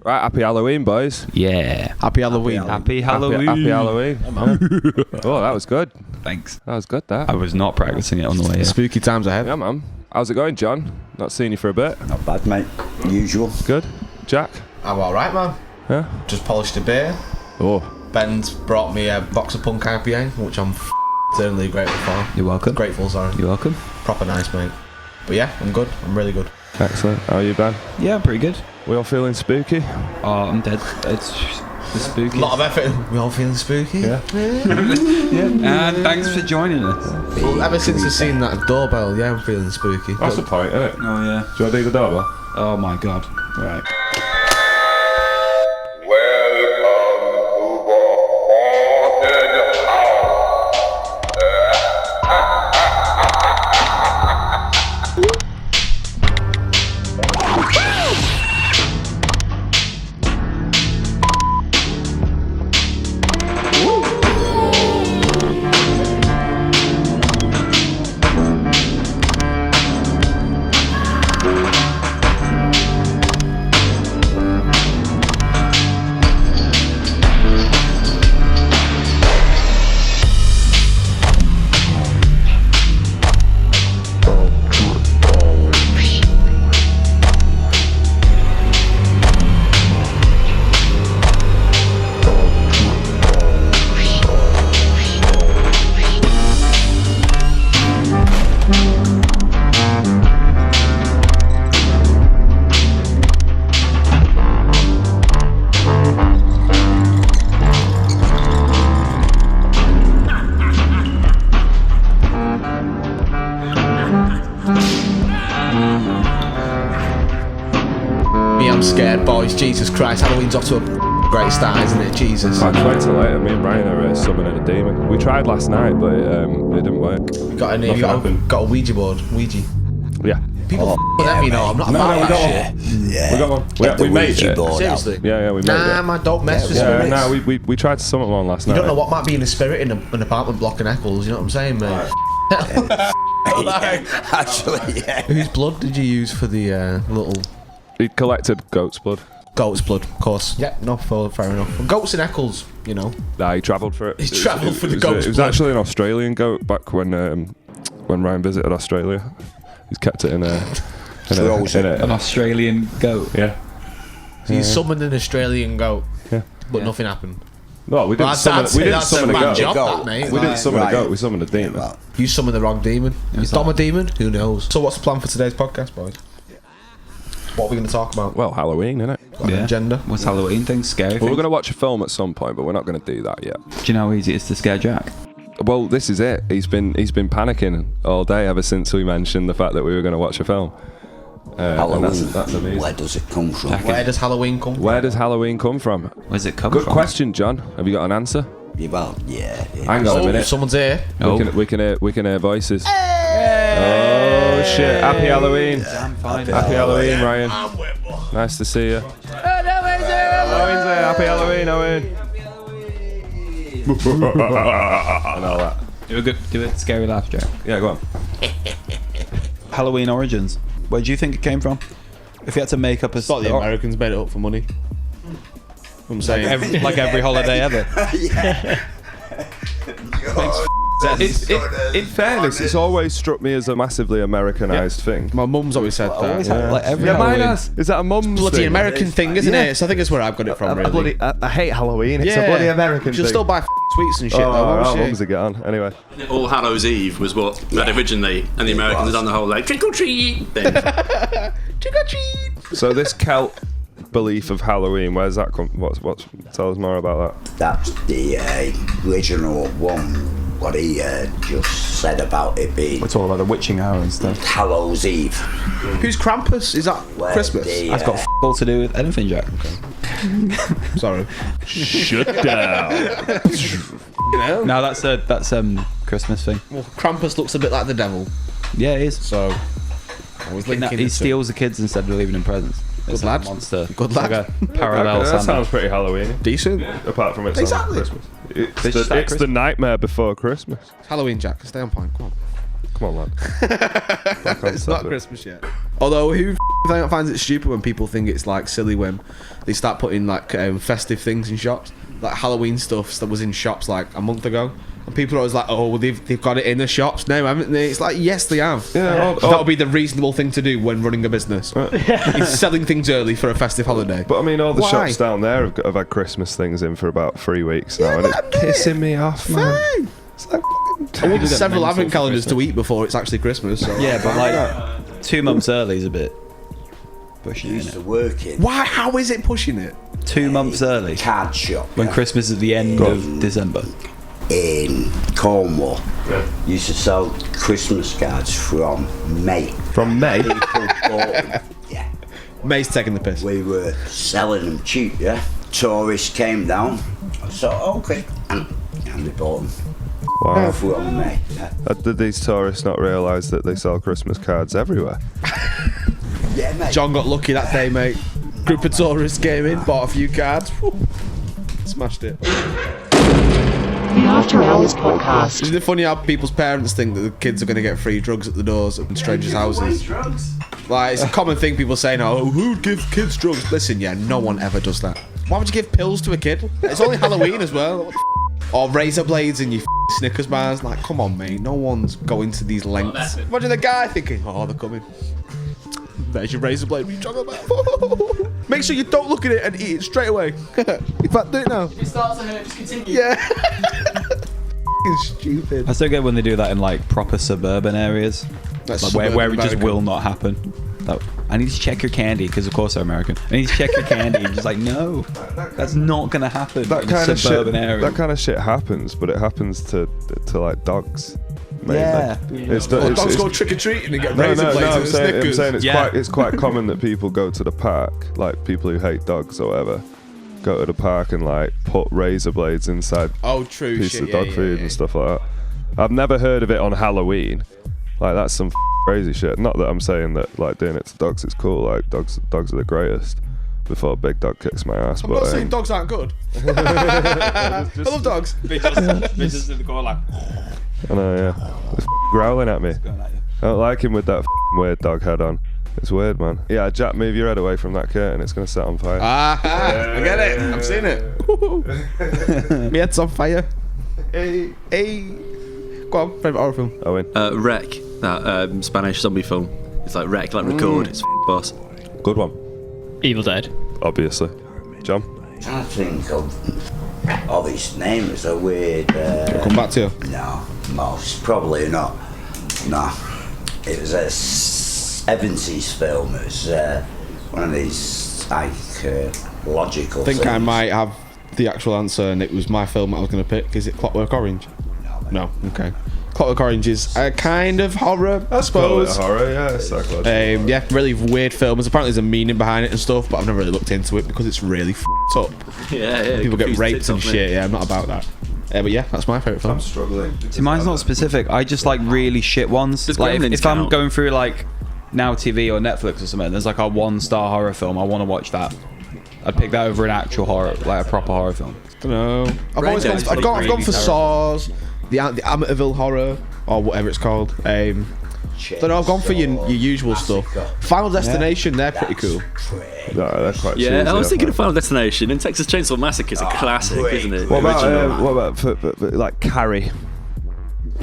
Right, happy Halloween, boys. Yeah. Happy Halloween. Happy Halloween. Happy Halloween. Oh, that was good. Thanks. That was good, that. I was not practicing it on the way here. Spooky times ahead. Yeah, man. How's it going, John? Not seen you for a bit. Not bad, mate. Usual. Good. Jack? I'm alright, man. Yeah? Just polished a beer. Oh. Ben's brought me a box of Punk IPA, which I'm eternally grateful for. You're welcome. Grateful, sorry. You're welcome. Proper nice, mate. But yeah, I'm good. I'm really good. Excellent. How are you, Ben? Yeah, I'm pretty good. We all feeling spooky? Oh, I'm dead. It's the spooky. A lot of effort. We all feeling spooky? Yeah. And thanks for joining us. Well, ever since I've seen that doorbell, yeah, I'm feeling spooky. That's the point, isn't it? Oh, yeah. Do you want to do the doorbell? Oh, my God. Right. I'm scared, boys. Jesus Christ. Halloween's off to a great start, isn't it? Jesus. I tried to later. Me and Brian are summoning a demon. We tried last night, but it didn't work. You got Nothing happened. got a Ouija board. Ouija. Yeah. People let me know. I'm not about we that got shit. one. Yeah. We got one. Get the We made Ouija it. board out. Seriously? Yeah, we made Nah, it. man, don't mess with Yeah, spirits. no, we tried to summon one last night. You don't know what might be in the spirit in an apartment block in Eccles, you know what I'm saying, mate? Actually, yeah. Whose blood did you use for the little... He collected goat's blood. Goat's blood, of course. Yeah, no, fair enough. Goats in Eccles, you know. Nah, he travelled for it. He travelled for the It goat's was blood. actually an Australian goat back when Ryan visited Australia. He's kept it in a... An Australian goat. Yeah. So you summoned an Australian goat, Yeah. but nothing happened. No, we didn't Well, summon, that's we didn't that's a summon a bad goat. job, that, mate. We didn't summon a Right. goat, we summoned a demon. Well, You summoned the wrong demon. Is Dom a demon? Who knows? So what's the plan for today's podcast, boys? What are we going to talk about? Well, Halloween, innit? Got an agenda? What's Halloween thing? Scary Well, we're thing? going to watch a film at some point, but we're not going to do that yet. Do you know how easy it is to scare Jack? Well, this is it. He's been panicking all day ever since we mentioned the fact that we were going to watch a film. And Halloween. that's amazing. Where does it come from? Where does Halloween come from? Where does Halloween come from? Where's it come Good from? question, John. Have you got an answer? Well, yeah. Hang on a Oh, minute. someone's here. Oh. We can hear voices. Oh shit! Happy Halloween! I'm fine. Happy Halloween, Ryan. Nice to see you. Halloween's here. Happy Halloween, Owen. And all that. Do a scary laugh, Jack. Yeah, go on. Halloween origins. Where do you think it came from? If you had to make up a It's not the Americans made it up for money. I'm saying. like every holiday ever. Yeah. In fairness, it's always struck me as a massively Americanized thing. My mum's always said that. Yeah. Like every Yeah, mine Halloween. has. Is that a mum's Bloody thing? American thing, isn't Yeah. it? So I think that's where I've got it from, really. I hate Halloween. It's Yeah. a bloody American She'll thing. still buy sweets and shit, Oh, though, our won't mums she? are get on. Anyway. All Hallows Eve was what that originally, and the Americans had done the whole like trick or treat thing. Trick or treat! So this Celt belief of Halloween, where's that come? What's tell us more about that. That's the original one. What he just said about it being It's all about the witching hour and stuff. Hallows Eve. Who's Krampus? Is that Where Christmas? the, That's got all to do with anything, Jack. Sorry. Shut down. No, that's Christmas thing. Well, Krampus looks a bit like the devil, Yeah, it is. so I was linking He it to- steals the kids instead of leaving them presents. It's lad. like a monster. Good It's lad. Like a parallel That Santa. sounds pretty Halloween. Decent. Apart from it's Exactly. on Christmas. It's, It's just the, like it's the Christmas. nightmare before Christmas. It's Halloween, Jack. Stay on point. Come on. Come on, lad. Back on It's not topic. Christmas yet. Although, who I find it stupid when people think it's like silly when they start putting like festive things in shops, like Halloween stuff that was in shops like a month ago. And people are always like, oh, well, they've got it in the shops now, haven't they? It's like, yes, they have. Yeah, that would be the reasonable thing to do when running a business. Right. Is selling things early for a festive holiday. But I mean, all the shops down there have had Christmas things in for about 3 weeks now, and it's pissing me off, man. Fine. It's like I want several advent calendars to eat before it's actually Christmas. So. Yeah, but like 2 months early is a bit pushing, Used isn't to it? work in Why? How is it pushing it? 2 months early. card shop When Christmas is the end of December. in Cornwall. Used to sell Christmas cards from May. from May. People bought them. Yeah. May's taking the piss. We were selling them cheap, yeah. Tourists came down. So okay, and they bought them. Wow. From May. Yeah. Did these tourists not realise that they sell Christmas cards everywhere? Yeah, mate. John got lucky that day, mate. Group of tourists came in, bought a few cards. Whew. Smashed it. The After Hours Podcast. Isn't it funny how people's parents think that the kids are going to get free drugs at the doors of strangers' houses? Like, it's a common thing people say now, oh, who'd give kids drugs? Listen, yeah, no one ever does that. Why would you give pills to a kid? It's only Halloween as well. What the or razor blades in your Snickers bars. Like, come on, mate. No one's going to these lengths. Imagine the guy thinking, oh, they're coming. There's your razor blade. What are you talking about? Make sure you don't look at it and eat it straight away. In fact, do it now. If it starts to hurt, just continue. Yeah. Stupid. I still get when they do that in like proper suburban areas, That's like suburban where it just America. will not happen. Like, I need to check your candy because of course they're American. I need to check your candy. And just like, no, that's not gonna happen That in kind a of shit. suburban area. That kind of shit happens, but it happens to like dogs. Mainly. Yeah. Dogs go trick or treating and get No, razor no, blades no. I'm and saying Snickers. it's quite common that people go to the park, like people who hate dogs or whatever, go to the park and like put razor blades inside Oh, true. pieces Shit, of dog food and stuff like that. I've never heard of it on Halloween. Like that's some crazy shit. Not that I'm saying that like doing it to dogs is cool. Like dogs are the greatest. Before Big Dog kicks my ass, I'm but not saying dogs aren't good. I love dogs. Bitches in the corner like I know, yeah. It's growling at me. I don't like him with that weird dog head on. It's weird, man. Yeah, Jack, move your head away from that curtain. It's gonna set on fire. I get it. I'm seeing it. My head's on fire. Hey. Go on, favourite horror film. Owen, Wreck, that Spanish zombie film. It's like Wreck, like record. It's boss. good one. Evil Dead. Obviously, John. I'm trying to think of his name. It's a weird. Come back to you. No, most probably not. No, it was a 70s film. It was one of these like logical. I think things. I might have the actual answer, and it was my film I was going to pick. Is it Clockwork Orange? No. Okay. Clockwork Orange is a kind of horror, I suppose. Horror, yeah, psychological. Yeah, really weird film. Apparently there's a meaning behind it and stuff, but I've never really looked into it because it's really f***ed up. Yeah. People get confused raped and TikTok, shit. mate. Yeah, I'm not about that. But yeah, that's my favourite film. I'm struggling. See, mine's not specific. I just like really shit ones. Does Like Gremlins if I'm count? going through like Now TV or Netflix or something, there's like a 1-star horror film. I want to watch that. I'd pick that over an actual horror, like a proper horror film. I don't know. I've Braindead is gone really for terrible. Saws, the Amityville horror, or whatever it's called. I don't know. I've gone for your usual stuff. Final Destination, they're pretty cool. No, they're quite Yeah, cheesy, I was thinking aren't of Final Destination, and Texas Chainsaw Massacre is a classic, great. isn't it? they? What Original. about for like Carrie?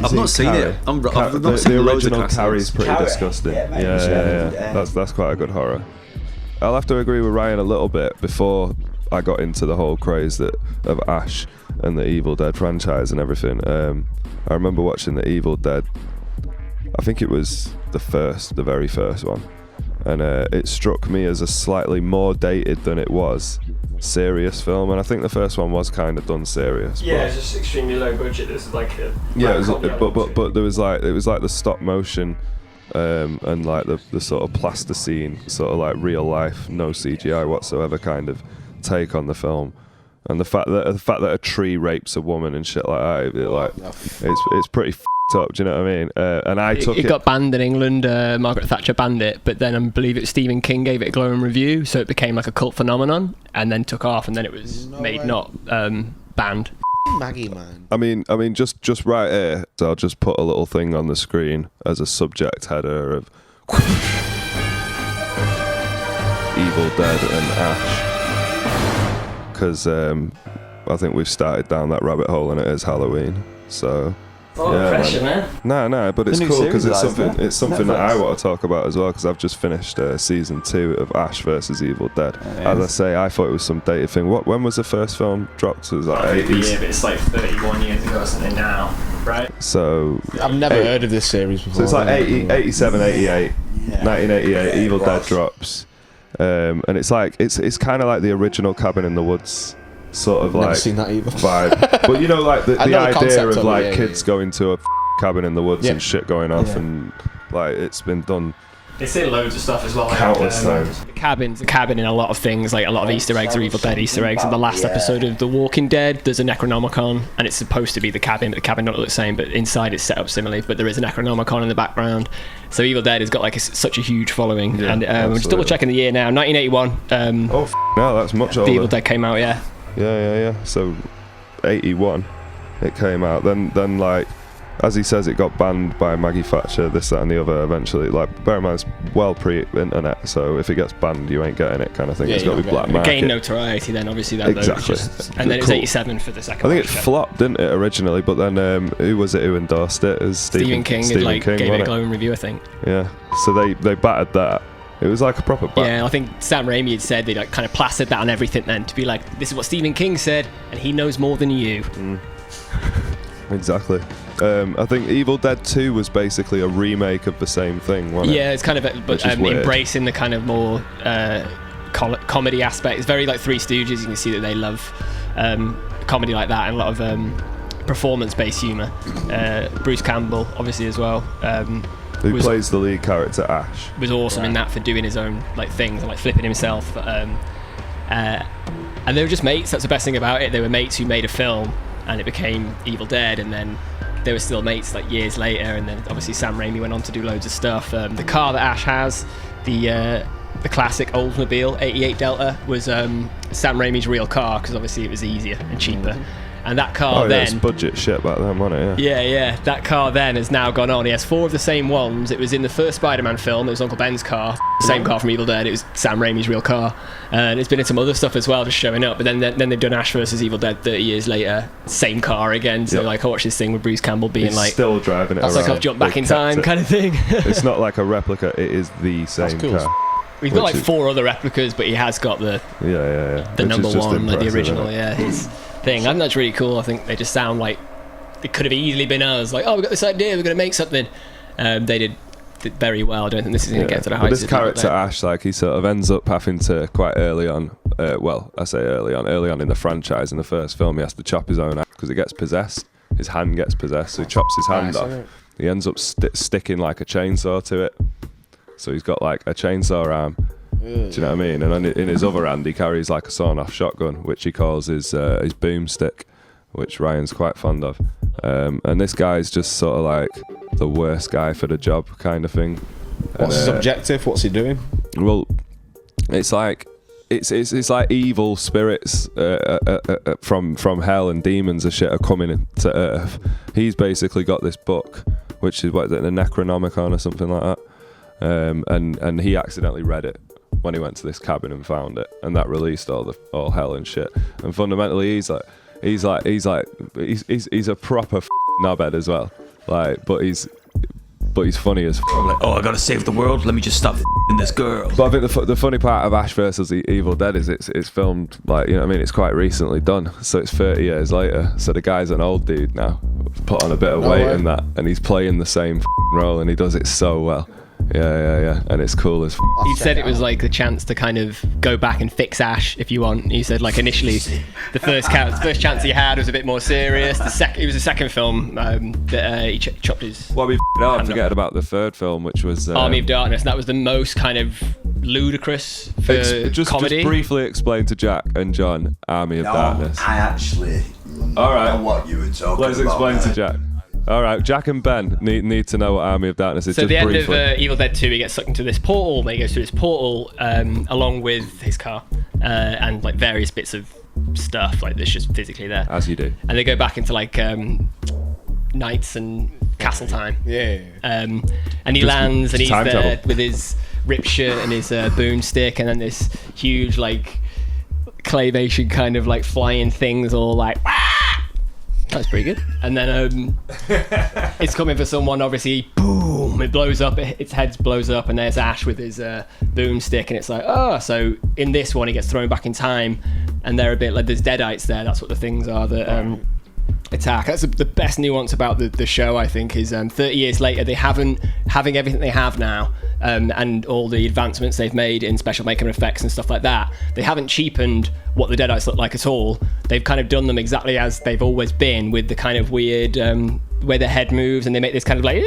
I've not seen it. I've not the seen loads of original classics. Carrie's pretty Carrie, disgusting. yeah, mate, Yeah. That's quite a good horror. I'll have to agree with Ryan a little bit. Before I got into the whole craze of Ash and the Evil Dead franchise and everything, I remember watching the Evil Dead. I think it was the very first one, and it struck me as a slightly more dated than it was serious film. And I think the first one was kind of done serious. Yeah, but it's just extremely low budget. There's like a yeah, but there was like it was like the stop motion. And like the sort of plasticine, sort of like real life, no CGI whatsoever kind of take on the film, and the fact that a tree rapes a woman and shit like that, it's pretty f***ed up. Do you know what I mean? And I took It got banned in England. Margaret Thatcher banned it, but then I believe it was Stephen King gave it a glowing review, so it became like a cult phenomenon, and then took off, and then it was not banned. Maggie, man. I mean, just right here. So I'll just put a little thing on the screen as a subject header of. Evil Dead and Ash, because I think we've started down that rabbit hole and it is Halloween. So yeah, pressure, man. No, but it's new cool because series, it's something that I Netflix. want to talk about as well, because I've just finished season 2 of Ash versus Evil Dead. yeah. As I say, I thought it was some dated thing. When was the first film dropped? It was like 80s. Yeah, but it's like 31 years ago or something now, right? So I've never heard of this series before. So it's like 87, 88, Yeah. 1988. Yeah, Evil it Dead was. drops, and it's like it's kind of like the original Cabin in the Woods sort of Never like seen that either. vibe. But you know, like the I know the idea concept of of it, like yeah, kids going to a cabin in the woods Yeah. and shit going off, Yeah. and like it's been done They say loads of stuff as well. Like, countless times. Cabin's a cabin in a lot of things, like a lot of Easter eggs or Evil Dead Easter eggs. In the last Yeah. episode of The Walking Dead, there's a Necronomicon, and it's supposed to be the cabin, but the cabin don't look the same, but inside it's set up similarly, but there is a Necronomicon in the background. So Evil Dead has got like such a huge following. Yeah, and I'm just absolutely. double checking the year now, 1981, Oh no, that's much the Evil older. Dead came out, yeah. Yeah. So 81, it came out. Then like, as he says, it got banned by Maggie Thatcher, this, that, and the other. Eventually, like, bear in mind, it's well pre-internet, so if it gets banned, you ain't getting it, kind of thing. Yeah, It's you got to don't be black get it. market. Gained notoriety then, obviously. That Exactly. And then it was Cool. 87 for the second I think it one. flopped, didn't it, originally? But then who was it who endorsed it? It was Stephen King had like gave it a wasn't glowing review, I think. Yeah. So they battered that. It was like a proper bat. Yeah, I think Sam Raimi had said they like kind of plastered that on everything then to be like, this is what Stephen King said, and he knows more than you. Exactly. I think Evil Dead 2 was basically a remake of the same thing, wasn't it? Yeah, it's kind of, Which is weird. embracing the kind of more comedy aspect. It's very like Three Stooges. You can see that they love comedy like that and a lot of performance-based humour. Bruce Campbell, obviously, as well. Who was- plays the lead character, Ash? Was awesome in that for doing his own like things and like flipping himself. And they were just mates. That's the best thing about it. They were mates who made a film, and it became Evil Dead, and then they were still mates like years later. And then obviously Sam Raimi went on to do loads of stuff. The car that Ash has, the classic Oldsmobile 88 Delta, was Sam Raimi's real car, because obviously it was easier and cheaper. And that car Oh, yeah, then. it's budget shit back then, wasn't it? Yeah. That car then has now gone on. He has 4 of the same ones. It was in the first Spider-Man film. It was Uncle Ben's car. Same car from Evil Dead. It was Sam Raimi's real car. And it's been in some other stuff as well, just showing up. But then they've done Ash versus Evil Dead 30 years later. Same car again. So Yep. like I watched this thing with Bruce Campbell being He's like, still driving it that's around. like I've jumped back They in kept time it. kind of thing. It's not like a replica, it is the same cool. car. We've got Which like is- 4 other replicas, but he has got the Yeah. the Which number is just one, like the impressive, original, isn't it? yeah, his thing. I think that's really cool. I think they just sound like it could have easily been us. Like, oh, we got this idea, we're going to make something. They did very well. I don't think this is going to get to the But heights. this of Evil character Dead. Ash, like, he sort of ends up having to quite early on. Well, I say early on in the franchise, in the first film, he has to chop his own hand because it gets possessed. His hand gets possessed, so he chops his hand Nice, off. isn't it? He ends up sticking like a chainsaw to it. So he's got like a chainsaw arm. Do you know what I mean? And in his other hand, he carries like a sawn-off shotgun, which he calls his boomstick, which Ryan's quite fond of. And this guy's just sort of like the worst guy for the job, kind of thing. What's his And, objective? What's he doing? Well, it's like it's like evil spirits from hell and demons and shit are coming to Earth. He's basically got this book, which is what is it, the Necronomicon or something like that. And he accidentally read it when he went to this cabin and found it, and that released all hell and shit. And fundamentally, he's a proper knobhead as well. Like, but he's funny as. Like, oh, I gotta save the world. Let me just stop f***ing this girl. But I think the funny part of Ash versus Evil Dead is it's filmed, like, you know what I mean, it's quite recently done, so it's 30 years later, so the guy's an old dude now, put on a bit of weight and that, and he's playing the same role, and he does it so well. Yeah, and it's cool as. He said it was like the chance to kind of go back and fix Ash if you want. He said like initially the first chance he had was a bit more serious. It was the second film that he chopped his. Well, we hand forget off. about the third film, which was Army of Darkness. That was the most kind of ludicrous for just comedy. briefly explain to Jack and John Army of Darkness. I actually All right. know what you were talking Let's about. explain to Jack. All right, Jack and Ben need to know what Army of Darkness is. So at just the end briefly. of Evil Dead 2, he gets sucked into this portal. He goes through this portal along with his car and like various bits of stuff like that's just physically there. As you do. And they go back into like knights and castle time. Yeah. And he lands and he's time there travel. with his ripped shirt and his boomstick, and then this huge like claymation kind of like flying things all like. That's pretty good. And then it's coming for someone, obviously, boom, it blows up, its head blows up, and there's Ash with his boomstick, and it's like, oh, so in this one he gets thrown back in time, and they're a bit like, there's deadites there, that's what the things are that attack. That's the best nuance about the show, I think, is 30 years later, they having everything they have now, and all the advancements they've made in special makeup and effects and stuff like that, they haven't cheapened what the Deadites look like at all. They've kind of done them exactly as they've always been, with the kind of weird where their head moves and they make this kind of like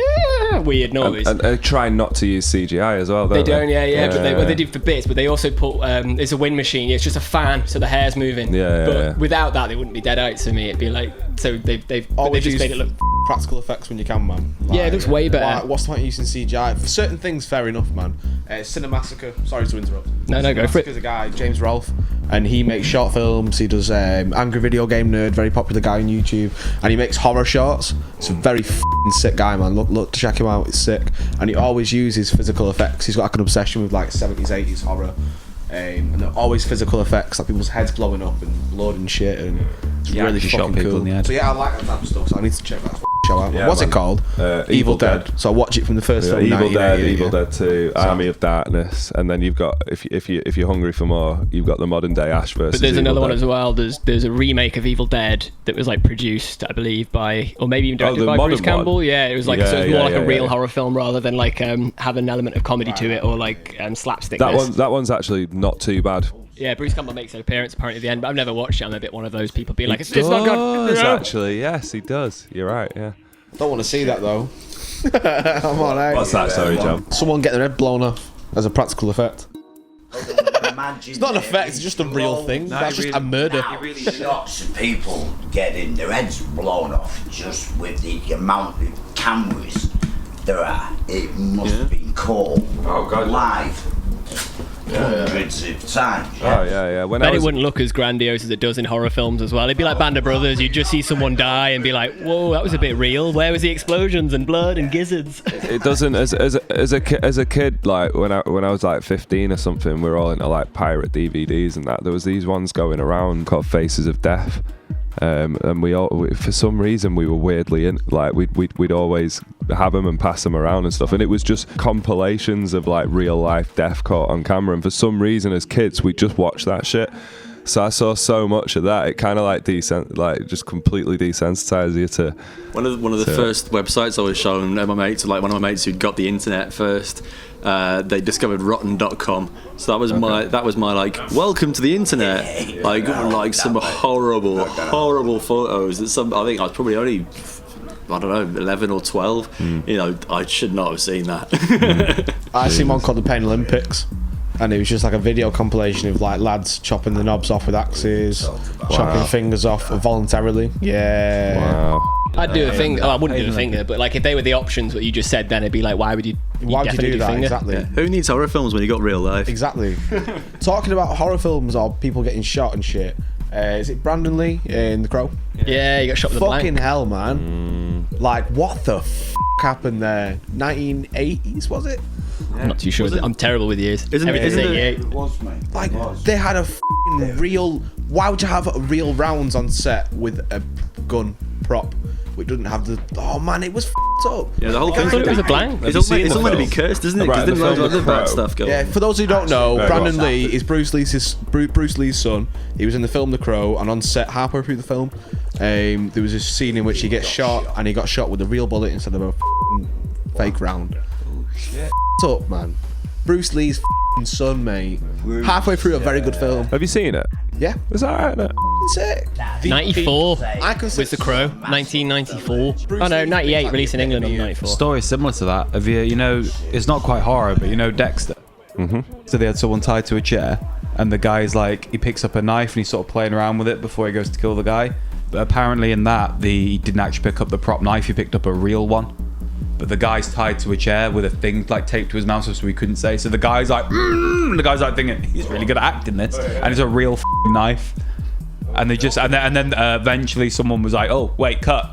weird noise. And they try not to use CGI as well, don't they? Don't, yeah. But they do for bits, but they also put there's a wind machine. It's just a fan, so the hair's moving. But without that, they wouldn't be Deadites for me. It'd be like, so they've just made it look practical effects when you can, man. Like, yeah, it looks way better. Like, what's the point of using CGI for certain things? Fair enough, man. Cinemassacre. Sorry to interrupt. No, go for it. There's a guy, James Rolfe, and he makes short films. He does Angry Video Game Nerd, very popular guy on YouTube, and he makes horror shorts. It's a very sick guy, man. Look to check him out. It's sick, and he always uses physical effects. He's got like an obsession with like 70s, 80s horror, and they're always physical effects, like people's heads blowing up and blood and shit, and it's really fucking cool. So yeah, I like that type of stuff. So I need to check that show out. Yeah, what's it called? Evil Dead. So I watch it from the first film. Evil Dead 2, Army of Darkness, and then you've got if you're hungry for more, you've got the modern day Ash versus. But there's Evil another Dead. one as well. There's a remake of Evil Dead that was like produced, I believe, by, or maybe even directed by Bruce Campbell. Yeah, it was like so it's more like a real horror film rather than like have an element of comedy to it or like slapstick. That one's actually not too bad. Yeah, Bruce Campbell makes an appearance apparently at the end, but I've never watched it. I'm a bit one of those people being like, it's not good. Actually, yes, he does. You're right. Yeah. Don't want to see that though. I'm alright. What's that? Sorry, John. Someone getting their head blown off as a practical effect. It's not an effect, it's just a real thing. That's just a murder. Lots of people getting their heads blown off just with the amount of cameras there are. It must have been caught live. Hundreds of times. Then it wouldn't look as grandiose as it does in horror films as well. It'd be like Band of Brothers. You'd just see someone die and be like, "Whoa, that was a bit real. Where was the explosions and blood and gizzards?" It doesn't. As a kid, like when I was like 15 or something, we were all into like pirate DVDs and that. There was these ones going around called Faces of Death. And we for some reason we were weirdly in, like we'd always have them and pass them around and stuff, and it was just compilations of like real life death caught on camera, and for some reason as kids we just watched that shit. So I saw so much of that, it kind of like just completely desensitized you to one of the first websites I was showing my mates, like one of my mates who'd got the internet first. They discovered rotten.com, so that was my like welcome to the internet, like some horrible photos that I think I was probably only, I don't know, 11 or 12. You know, I should not have seen that. I seen one called the Pain Olympics, and it was just like a video compilation of like lads chopping the knobs off with axes, chopping fingers off voluntarily. Wow. I'd do a finger. I wouldn't do a finger, but like if they were the options what you just said, then it'd be like, why would you do that? Finger? Exactly. Yeah. Who needs horror films when you got real life? Exactly. Talking about horror films or people getting shot and shit. Is it Brandon Lee in The Crow? Yeah, you got shot with a blank. Fucking hell, man. Like, what the happened there? 1980s, was it? Yeah. I'm not too sure. I'm terrible with years. Isn't it? It was, mate. Like, they had a real... Why would you have real rounds on set with a gun prop which doesn't have the... Oh, man, it was up. Yeah, the whole thing... I thought it was a blank. It's all meant to be cursed, isn't it? Because didn't loads of other bad stuff go on. Yeah, for those who don't know, Brandon Lee is Bruce Lee's son. He was in the film The Crow, and on set halfway through the film, there was a scene in which he gets shot, and he got shot with a real bullet instead of a fake round. Oh, shit. Up, man. Bruce Lee's son, mate. Halfway through a very good film. Have you seen it? Yeah. It's alright, isn't it? Sick. 94 was The Crow. 1994. Oh no, 98 released in England on 94. Story similar to that. Have you know, it's not quite horror, but you know Dexter. So they had someone tied to a chair, and the guy's like, he picks up a knife and he's sort of playing around with it before he goes to kill the guy. But apparently in that, he didn't actually pick up the prop knife, he picked up a real one. But the guy's tied to a chair with a thing like taped to his mouth so he couldn't say. So the guy's like, and the guy's like thinking, he's really good at acting this, and it's a real knife. And they just, and then eventually someone was like, oh wait, cut.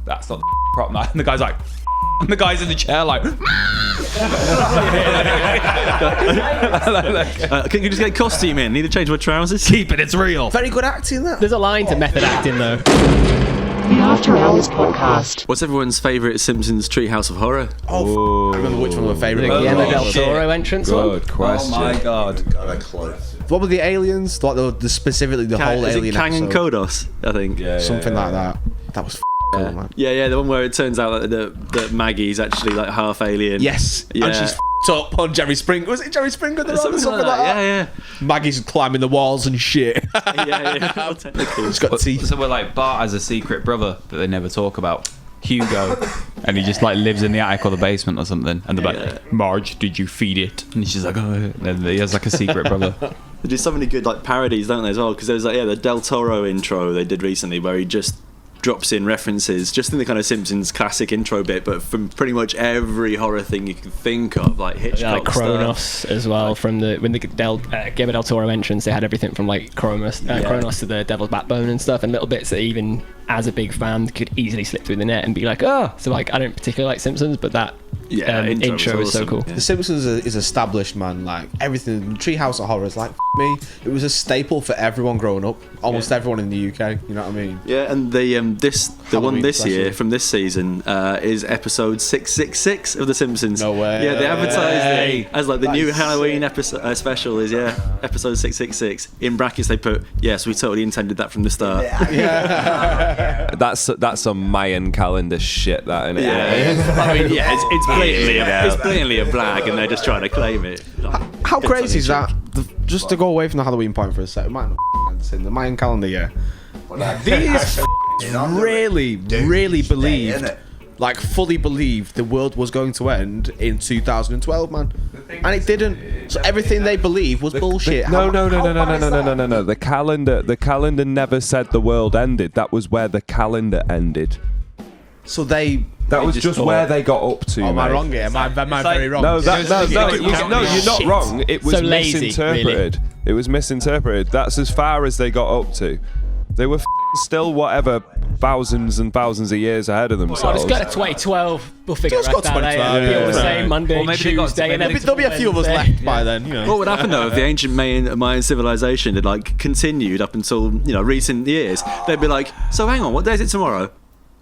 That's not the prop knife. And the guy's like, and the guy's in the chair like, Can you just get a costume in? Need to change my trousers? Keep it, it's real. Very good acting, that. There's a line to method acting though. The After Hours Podcast. What's everyone's favourite Simpsons Treehouse of Horror? Oh, I remember which one was my favourite. The Guillermo del Toro entrance one. Good question. Oh my god. Got a clue. What were the aliens? Like the specifically the whole Is alien it Kang and episode? Kodos, I think. Something like that. That was cool, man. Yeah, the one where it turns out that Maggie's actually like half alien. Yes, Yeah. and she's up on Jerry Springer. Was it Jerry Springer? Something like that. Yeah, Maggie's climbing the walls and shit. yeah. Well, technically. She's got teeth. So we're like Bart has a secret brother that they never talk about, Hugo, and he just like lives in the attic or the basement or something. And they're like, Marge, did you feed it? And she's like, oh. And then he has like a secret brother. They do so many good like parodies, don't they, as well? Because there was like the Del Toro intro they did recently where he just drops in references just in the kind of Simpsons classic intro bit, but from pretty much every horror thing you can think of, like Hitchcock Like Kronos stuff. as well, from the Guillermo del Toro entrance. They had everything from like Kronos to the Devil's Backbone and stuff, and little bits that even as a big fan could easily slip through the net and be like, oh. So like I don't particularly like Simpsons, but that intro is so awesome. cool. Yeah. The Simpsons is established, man. Like everything, Treehouse of Horror is like me. It was a staple for everyone growing up. Almost everyone in the UK. You know what I mean? Yeah, and the one Halloween this year special. from this season is episode 666 of The Simpsons. No way. Yeah, they advertised it as like the That new is Halloween episode special is episode 666. In brackets they put yes, we totally intended that from the start. That's some Mayan calendar shit, that, innit? I mean, it's blatantly a brag, and they're just trying to claim it. How It's crazy is funny that? Just to go away from the Halloween point for a sec, it might not in the Mayan calendar, yeah. These really believed, innit? like fully believed, the world was going to end in 2012, man, and it didn't. So everything they believed was bullshit. No. The calendar never said the world ended. That was where the calendar ended. So that was just where they got up to. Oh, am I mate. wrong here? Am I very wrong? No, you're not wrong. It was So lazy, misinterpreted. really. It was misinterpreted. That's as far as they got up to. They were still whatever thousands and thousands of years ahead of Well, themselves. just go to 2012. We'll figure Just it got out later. 2012, People will yeah. say Monday, Or maybe they got- Tuesday, and maybe then There'll be a few of us Wednesday. left by then, you know. What would happen though if the ancient Mayan civilization had like continued up until recent years? They'd be like, so hang on, what day is it tomorrow?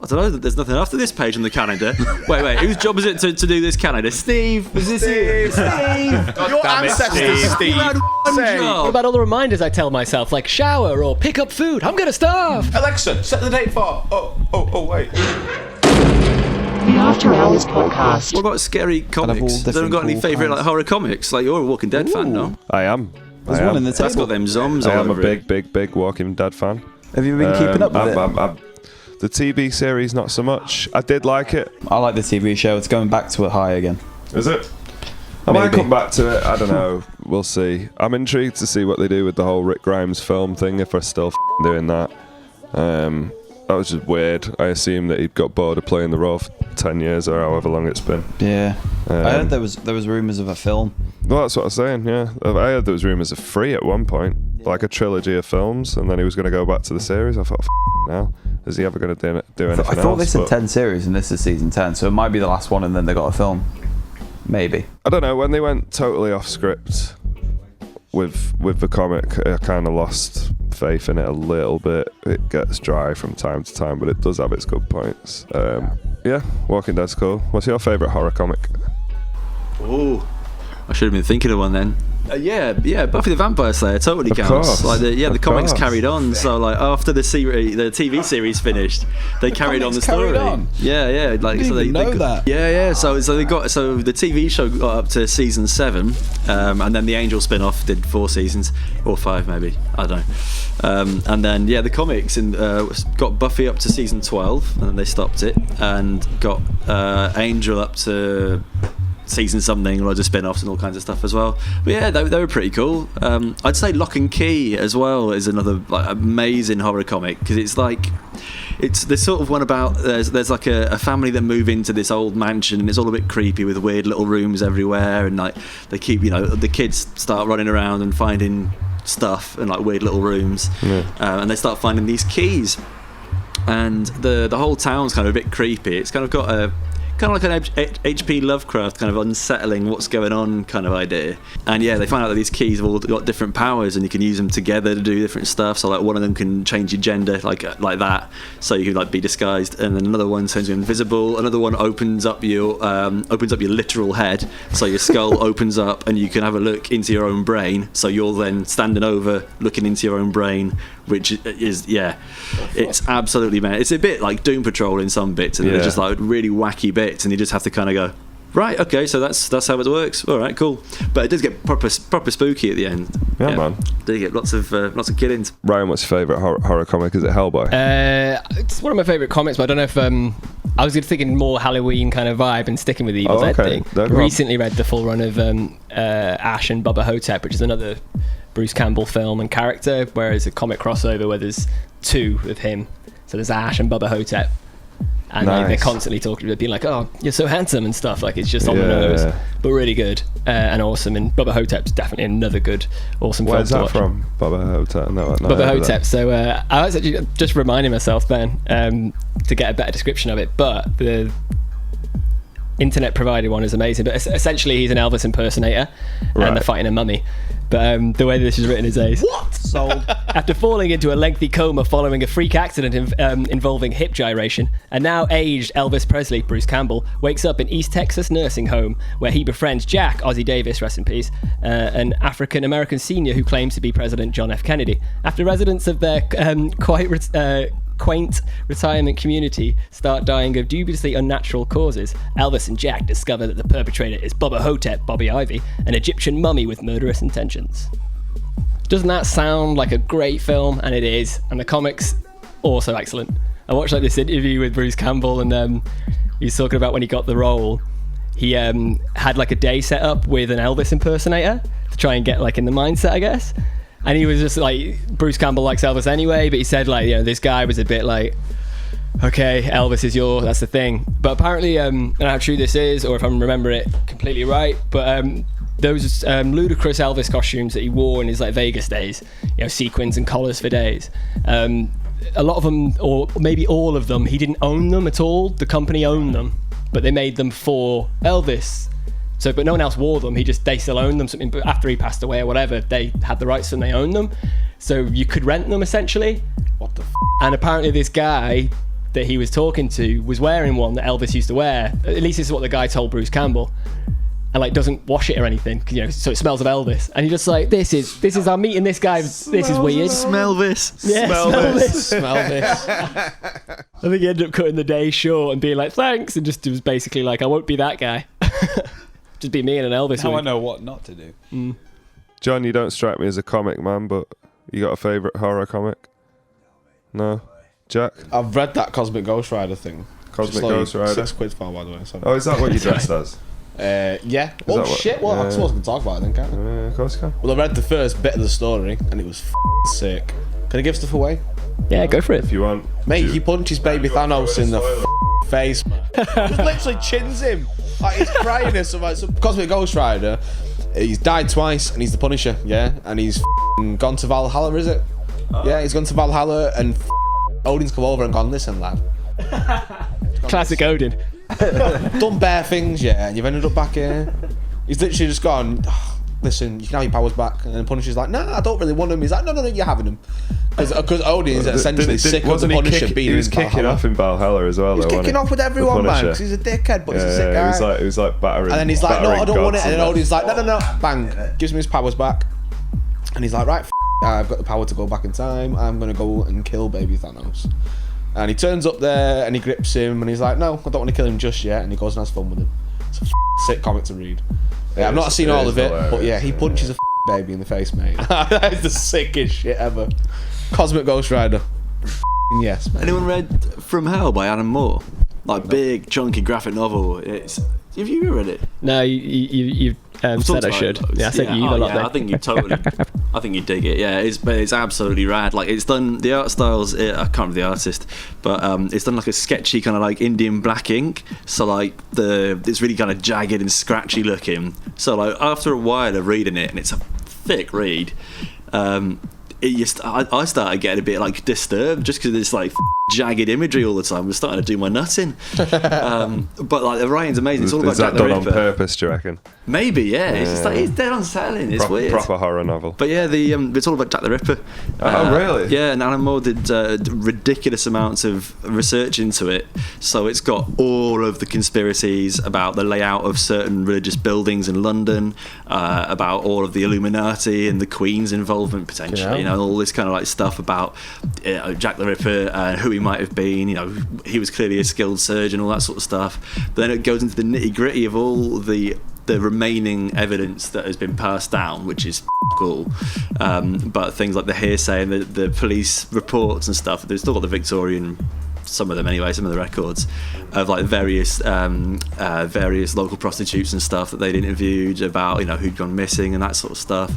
I don't know. There's nothing after this page on the calendar. wait, whose job is it to do this calendar? Steve, is this you? Steve, Your ancestors, Steve. You had one Say. What job. about all the reminders I tell myself, like shower or pick up food? I'm gonna starve. Alexa, set the date for. Oh, wait. The After Hours Podcast. What about scary comics? Have you got any favourite like horror comics? Like you're a Walking Dead fan, no? I am. There's I one am. in the That's table. got them zombies I all am a over it. big Walking Dead fan. Have you been keeping up with it? The TV series, not so much. I did like it. I like the TV show. It's going back to a high again. Is it? I might Maybe. come back to it. I don't know. We'll see. I'm intrigued to see what they do with the whole Rick Grimes film thing, if they're still doing that. That was just weird. I assume that he'd got bored of playing the role for 10 years or however long it's been. Yeah. I heard there was rumours of a film. Well, that's what I was saying, yeah. I heard there was rumours of 3 at one point, like a trilogy of films, and then he was going to go back to the series. I thought, now, is he ever going to do anything else? I thought they said But 10 series and this is season 10, so it might be the last one and then they got a film. Maybe. I don't know, when they went totally off script with the comic, I kind of lost faith in it a little bit. It gets dry from time to time, but it does have its good points. Yeah, Walking Dead's cool. What's your favourite horror comic? Oh, I should have been thinking of one then. Yeah, Buffy the Vampire Slayer totally Of counts. course. Like the comics course. carried on. So like after the TV series finished, they carried on the story. carried on? Yeah. Like didn't so even know got, that. Yeah. So the TV show got up to season 7, and then the Angel spin-off did 4 seasons or 5 maybe. I don't know. And then the comics got Buffy up to season 12, and then they stopped it, and got Angel up to season something, loads of spin-offs and all kinds of stuff as well. But yeah, they were pretty cool. I'd say Lock and Key as well is another like amazing horror comic, because it's the sort of one about there's like a family that move into this old mansion, and it's all a bit creepy with weird little rooms everywhere, and like they keep the kids start running around and finding stuff in like weird little rooms, and they start finding these keys, and the whole town's kind of a bit creepy. It's kind of got kind of like an H.P. Lovecraft kind of unsettling what's going on kind of idea. And yeah, they find out that these keys have all got different powers, and you can use them together to do different stuff. So like one of them can change your gender like that, so you can like be disguised, and then another one turns you invisible. Another one opens up your literal head, so your skull opens up, and you can have a look into your own brain. So you're then standing over, looking into your own brain, which is it's absolutely mad. It's a bit like Doom Patrol in some bits, and they're just like really wacky bits, and you just have to kind of go, right, okay, so that's how it works. All right, cool. But it does get proper spooky at the end. Yeah, man. Do you get lots of killings? Ryan, what's your favourite horror comic? Is it Hellboy? It's one of my favourite comics, but I don't know if I was thinking more Halloween kind of vibe and sticking with the Evil Dead thing. Recently read the full run of Ash and Bubba Hotep, which is another Bruce Campbell film and character, whereas a comic crossover where there's two of him. So there's Ash and Bubba Hotep. And they're constantly talking, they're being like, "Oh, you're so handsome" and stuff. Like, it's just on the nose, but really good and awesome. And Bubba Hotep's definitely another good, awesome film. Where's that from? Bubba Hotep? No, Bubba Hotep. So I was actually just reminding myself, Ben, to get a better description of it. But the internet provided one is amazing. But essentially, he's an Elvis impersonator, and they're fighting a mummy. But the way this is written is ace. What? Sold. After falling into a lengthy coma following a freak accident involving hip gyration, a now aged Elvis Presley, Bruce Campbell, wakes up in East Texas nursing home, where he befriends Jack, Ozzie Davis, rest in peace, an African-American senior who claims to be President John F. Kennedy. After residents of their quaint retirement community start dying of dubiously unnatural causes, Elvis and Jack discover that the perpetrator is Bubba Hotep, Bobby Ivy, an Egyptian mummy with murderous intentions. Doesn't that sound like a great film? And it is. And the comics, also excellent. I watched like this interview with Bruce Campbell, and he's talking about when he got the role, he had like a day set up with an Elvis impersonator to try and get like in the mindset, I guess. And he was just like, Bruce Campbell likes Elvis anyway, but he said like, this guy was a bit like, okay, Elvis is that's the thing. But apparently, I don't know how true this is, or if I'm remembering it completely right, but those ludicrous Elvis costumes that he wore in his like Vegas days, sequins and collars for days. A lot of them, or maybe all of them, he didn't own them at all. The company owned them, but they made them for Elvis. So, but no one else wore them. They still owned them. Something, but after he passed away or whatever, they had the rights and they owned them. So you could rent them essentially. What the And apparently this guy that he was talking to was wearing one that Elvis used to wear. At least this is what the guy told Bruce Campbell. And like doesn't wash it or anything, so it smells of Elvis. And you're just like, this is I'm meeting this guy. This is weird. Smell this. Yeah, smell this. Smell this. I think he ended up cutting the day short and being like, thanks, and just was basically like, I won't be that guy. Just be me and an Elvis. Now I know what not to do. John, you don't strike me as a comic man, but you got a favourite horror comic? No? Jack? I've read that Cosmic Ghost Rider thing. Cosmic Ghost Rider? 6 quid for, by the way. So. Oh, is that what you dressed as? Yeah. Oh shit! Well, I suppose I can talk about it then, can't I? Yeah, of course you can. Well, I read the first bit of the story and it was sick. Can I give stuff away? Yeah, go for it. If you want. Mate, he punches baby Thanos in the face. Just literally chins him. Like he's crying or something. So Cosmic Ghost Rider, he's died twice and he's the Punisher, yeah? And he's gone to Valhalla, is it? Yeah, he's gone to Valhalla and Odin's come over and gone, listen, lad. Classic Odin. Done bare things, yeah, and you've ended up back here. He's literally just gone, listen, you can have your powers back. And then Punisher's like, nah, I don't really want them. He's like, no, you're having them. Because Odin is essentially sick of the Punisher being in Valhalla. He was kicking off in Valhalla as well. He was kicking off with everyone, man, because he's a dickhead, but he's a sick guy. He was like battering. And then he's like, no, I don't want it. And then Odin's like, no, bang, gives him his powers back. And he's like, right, I've got the power to go back in time. I'm going to go and kill baby Thanos. And he turns up there and he grips him and he's like, no, I don't want to kill him just yet. And he goes and has fun with him. It's a sick comic to read. Yeah, I've not seen all of it, but yeah, he punches a baby in the face, mate. That is the sickest shit ever. Cosmic Ghost Rider. Yes, man. Anyone read From Hell by Alan Moore? Like big, chunky graphic novel. Have you read it? No, you said I should. Yeah, I said you a lot there. I think you totally. I think you dig it. Yeah, it's absolutely rad. Like it's done. The art styles. I can't remember the artist, but it's done like a sketchy kind of like Indian black ink. So like it's really kind of jagged and scratchy looking. So like after a while of reading it, and it's a thick read. I started getting a bit like disturbed just because it's like jagged imagery all the time. I was starting to do my nutting. But like the writing's amazing. It's all about Jack the Ripper. Is that done on purpose, do you reckon? Maybe, yeah. It's just like, it's dead unsettling. It's weird. Proper horror novel. But yeah, it's all about Jack the Ripper. Oh, really? Yeah, and Alan Moore did ridiculous amounts of research into it. So it's got all of the conspiracies about the layout of certain religious buildings in London, about all of the Illuminati and the Queen's involvement potentially. You know, all this kind of like stuff about Jack the Ripper and who he might have been. You know, he was clearly a skilled surgeon, all that sort of stuff. But then it goes into the nitty gritty of all the remaining evidence that has been passed down, which is cool. But things like the hearsay and the police reports and stuff, they've still got the Victorian, some of them anyway, some of the records of like various local prostitutes and stuff that they'd interviewed about, you know, who'd gone missing and that sort of stuff.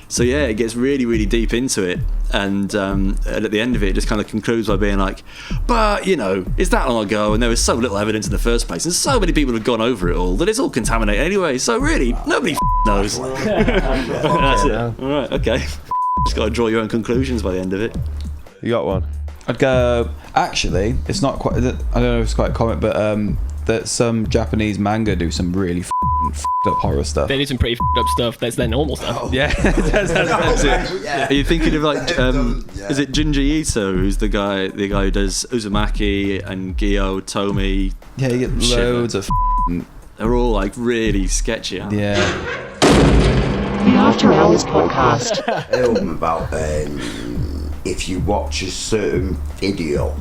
So yeah, it gets really, really deep into it, and at the end of it, it just kind of concludes by being like, but you know, it's that long ago, and there was so little evidence in the first place, and so many people have gone over it all that it's all contaminated anyway. So really, nobody knows. That's it. All right, okay. Just got to draw your own conclusions by the end of it. You got one? I'd go. Actually, it's not quite. I don't know if it's quite common, but that some Japanese manga do some really f***ed up horror stuff. They do some pretty f***ed up stuff. That's their normal stuff. Yeah, that's it. Yeah. Are you thinking of like, is it Junji Ito, who's the guy who does Uzumaki and Gyo, Tomi? Yeah, you get loads of. They're all like really sketchy. Aren't they? Yeah. The After Hours Podcast. Film about if you watch a certain video,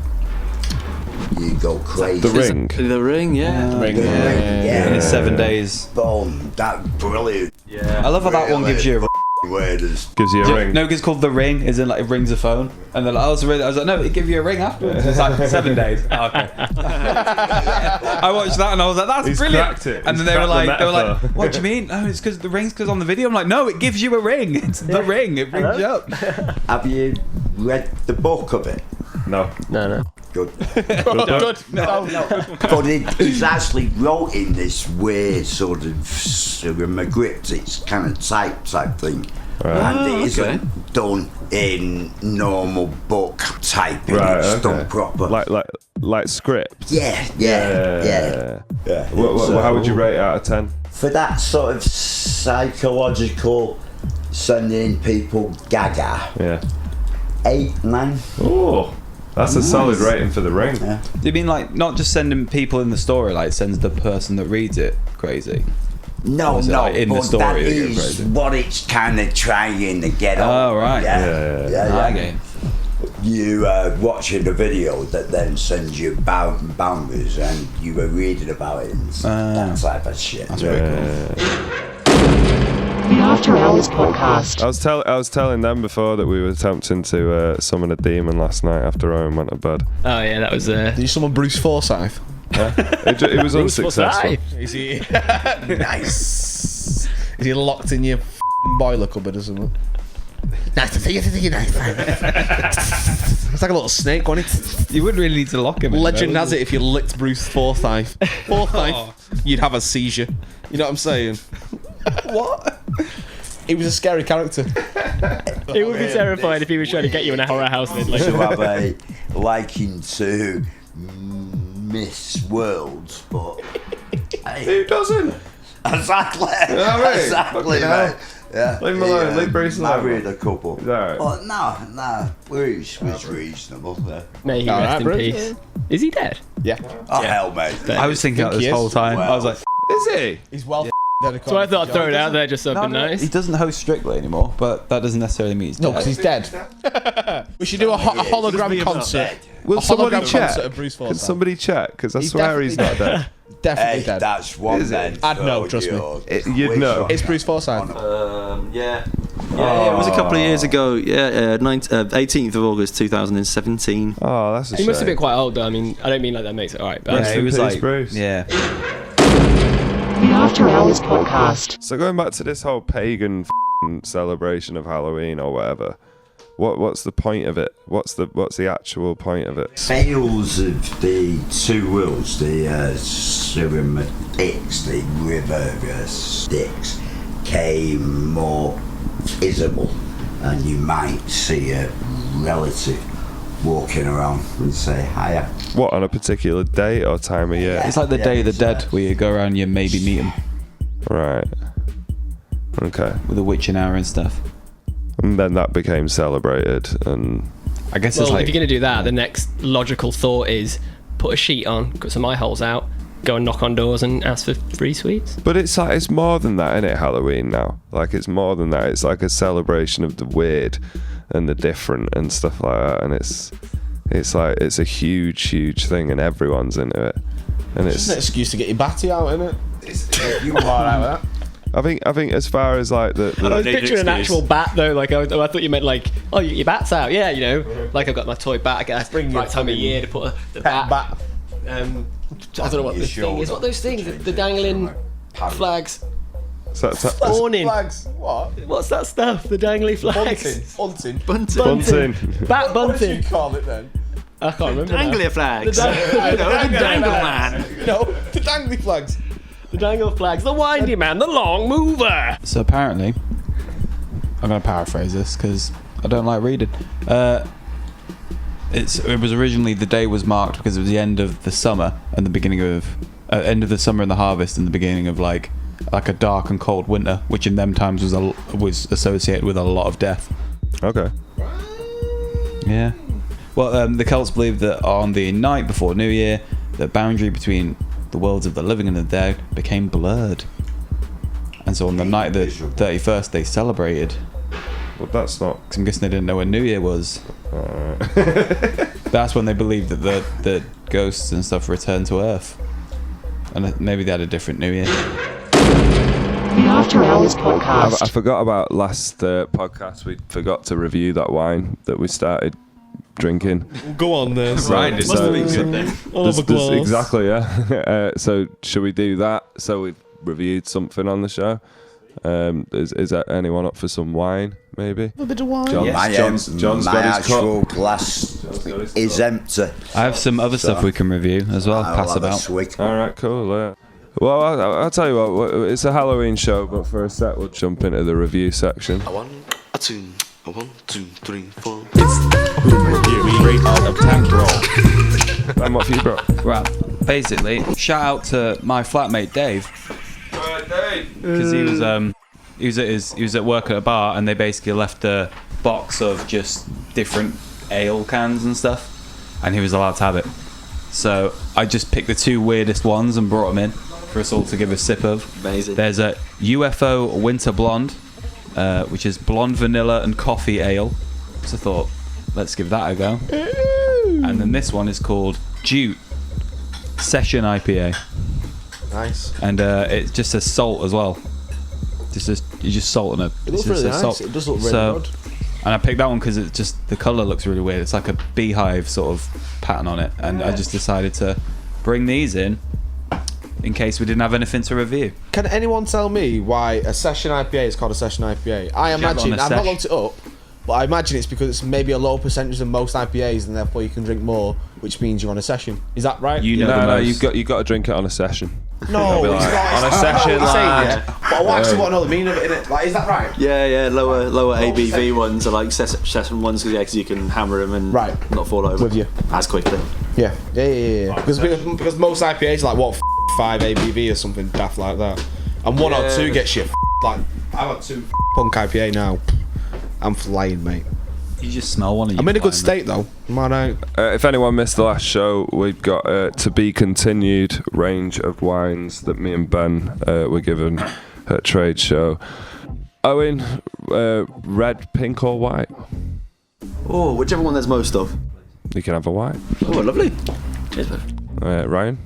you go crazy. The Ring, yeah. The Ring, yeah. In 7 days. Boom, that's brilliant. Yeah. I love how that one gives you a gives you a ring. No, it's called The Ring, as in like it rings a phone. And they're like, I was like, no, it give you a ring afterwards. It's like 7 days. Oh, okay. I watched that and I was like, that's brilliant. And then they were like, what do you mean? No, it's because the ring's on the video. I'm like, no, it gives you a ring. It's The Ring. It rings you up. Have you read the book of it? No. Good. Good. No. But it's actually wrote in this weird sort of script. It's kind of type thing. Right. And it isn't done in normal book typing. Right, it's done proper. Like script? Yeah. How would you rate it out of 10? For that sort of psychological, sending people gaga. Yeah. 8, 9. Oh. That's a solid rating for The Ring. Yeah. Do you mean like not just sending people in the story, like sends the person that reads it crazy? No, like in but the story that that you're is crazy? what it's kind of trying to get on. Oh, right. Yeah. Okay. You watching a video that then sends you boundaries and you were reading about it and that type of shit. That's very cool. The After Hours Podcast. I was telling them before that we were attempting to summon a demon last night after Owen went to bed. Oh yeah, that was. Did you summon Bruce Forsyth? It was unsuccessful. Is he nice? Is he locked in your boiler cupboard or something? Nice to see you. It's like a little snake, wasn't it? You wouldn't really need to lock him. Legend has it if you licked Bruce Forsyth, you'd have a seizure. You know what I'm saying? What? He was a scary character. It would be terrifying if he was trying to get you in a horror house. You should have a liking to Miss Worlds, but Who doesn't? Exactly. Right. Exactly, mate. Yeah. Leave him alone. Leave Bruce alone. Married a couple. Is that right? But no, Bruce was reasonable. Yeah. May he rest in peace. Is he dead? Yeah. Oh hell, mate. I was thinking that this whole time. Well, I was like, is he? He's well. So I thought I'd throw it out there just something nice. He doesn't host Strictly anymore, but that doesn't necessarily mean he's dead. No, because he's dead. We should do a hologram concert. Will somebody hologram check? concert of Bruce Can Forsyth. somebody check? Because I swear he's not dead. Definitely dead. That's one Is it? then. I'd know, trust me. You'd know. It's Bruce Forsyth. Yeah, it was a couple of years ago. Yeah, 18th of August 2017. Oh, that's a shame. He must have been quite old though. I mean, I don't mean like that makes it alright. But Rest in peace, Bruce. Yeah. The After Hours Podcast. So going back to this whole pagan celebration of Halloween or whatever, what's the point of it? What's the actual point of it? Tales of the two worlds, the Styx, the river Styx, came more visible and you might see a relative walking around and say hiya. What, on a particular day or time of year? It's like the Day of the Dead, where you go around and you maybe meet them. Right. Okay. With a witching hour and stuff. And then that became celebrated, and I guess Well, it's like... if you're going to do that, the next logical thought is put a sheet on, cut some eye holes out, go and knock on doors and ask for free sweets. But it's like, it's more than that, isn't it, Halloween now? Like, it's more than that. It's like a celebration of the weird and the different and stuff like that. And it's like, it's a huge thing, and everyone's into it. And It's an excuse to get your batty out, isn't it? You are alright with that. I think as far as like the I was picturing an actual bat though. Like I thought you meant like, oh, your bat's out. Yeah, you know, like I've got my toy bat. I guess bring right time of year to put the bat. Bat. I don't know what this thing is. What are those things? The dangling flags. Awning. Flags. What? What's that stuff? The dangly flags. Bunting. bunting. Bat What do you bunting. call it then? I can't remember. Anglia flags. The the dangle man. No, the dangly flags. The dangle flags. The windy man. The long mover. So apparently, I'm going to paraphrase this because I don't like reading. It was originally, the day was marked because it was the end of the summer and the beginning of end of the summer and the harvest and the beginning of like a dark and cold winter, which in them times was associated with a lot of death. Okay. Yeah. Well, the Celts believed that on the night before New Year, the boundary between the worlds of the living and the dead became blurred, and so on the night of the 31st they celebrated. Well, that's not. Cause I'm guessing they didn't know when New Year was. That's when they believed that the ghosts and stuff returned to Earth, and maybe they had a different New Year. The After Hours Podcast. I forgot about last podcast. We forgot to review that wine that we started drinking. Go on then. Right, it must have been good then. Exactly, yeah. So should we do that? So we've reviewed something on the show. Is there anyone up for some wine? Maybe. A bit of wine. John's My got his actual cup. glass is empty. I have some other stuff we can review as well. I'll Pass have a about. swig. All right, cool. Well, I'll tell you what. It's a Halloween show, but for a sec, we'll jump into the review section. 1, 2, 1, 2, 3, 4. And what for you, bro? Right. Basically, shout out to my flatmate Dave. Because he was at work at a bar, and they basically left a box of just different ale cans and stuff, and he was allowed to have it. So I just picked the two weirdest ones and brought them in for us all to give a sip of. Amazing. There's a UFO Winter Blonde, which is blonde vanilla and coffee ale. So I thought, let's give that a go. And then this one is called Jute Session IPA. Nice. And it just says salt as well. You just salt on it. It looks really nice. It does look really good. And I picked that one because it just, the colour looks really weird. It's like a beehive sort of pattern on it. And I just decided to bring these in case we didn't have anything to review. Can anyone tell me why a session IPA is called a session IPA? I imagine, I've not looked it up, but I imagine it's because it's maybe a lower percentage than most IPAs, and therefore you can drink more, which means you're on a session. Is that right? No, you've got to drink it on a session. No, it's not. On a session, But I actually want to know the meaning of it, innit? Like, is that right? Yeah, lower ABV ones are like session ones because you can hammer them and not fall over. With you. As quickly. Yeah. Because most IPAs are like, 5 ABV or something daft like that. And 1 or 2 gets you like, I've had 2 punk IPA now. I'm flying, mate. You just smell one of you. I'm in a good state though. Am I right? If anyone missed the last show, we've got to be continued range of wines that me and Ben were given at trade show. Owen, red, pink, or white? Oh, whichever one there's most of. You can have a white. Oh, lovely. Cheers, man. Ryan?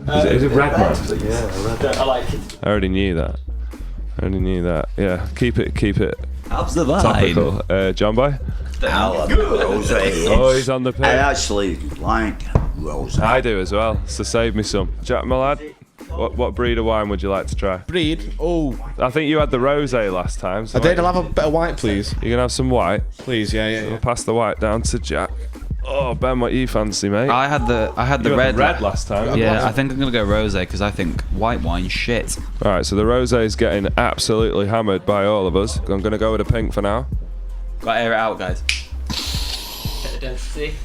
Is it red, man? Yeah, I like it. I already knew that. Yeah, keep it. How's the vibe? Topical. John Boy? Rosé. Oh, he's on the pitch. I actually like rosé. I do as well, so save me some. Jack, my lad, what breed of wine would you like to try? Breed? Oh. I think you had the rosé last time. So I'll have a bit of white, please. You can have some white? Please, yeah. We'll pass the white down to Jack. Oh, Ben, what you fancy, mate? I had the red last time. Yeah, I think I'm gonna go rosé because I think white wine shit. All right, so the rosé is getting absolutely hammered by all of us. I'm gonna go with a pink for now. Gotta air it out, guys. Get the density.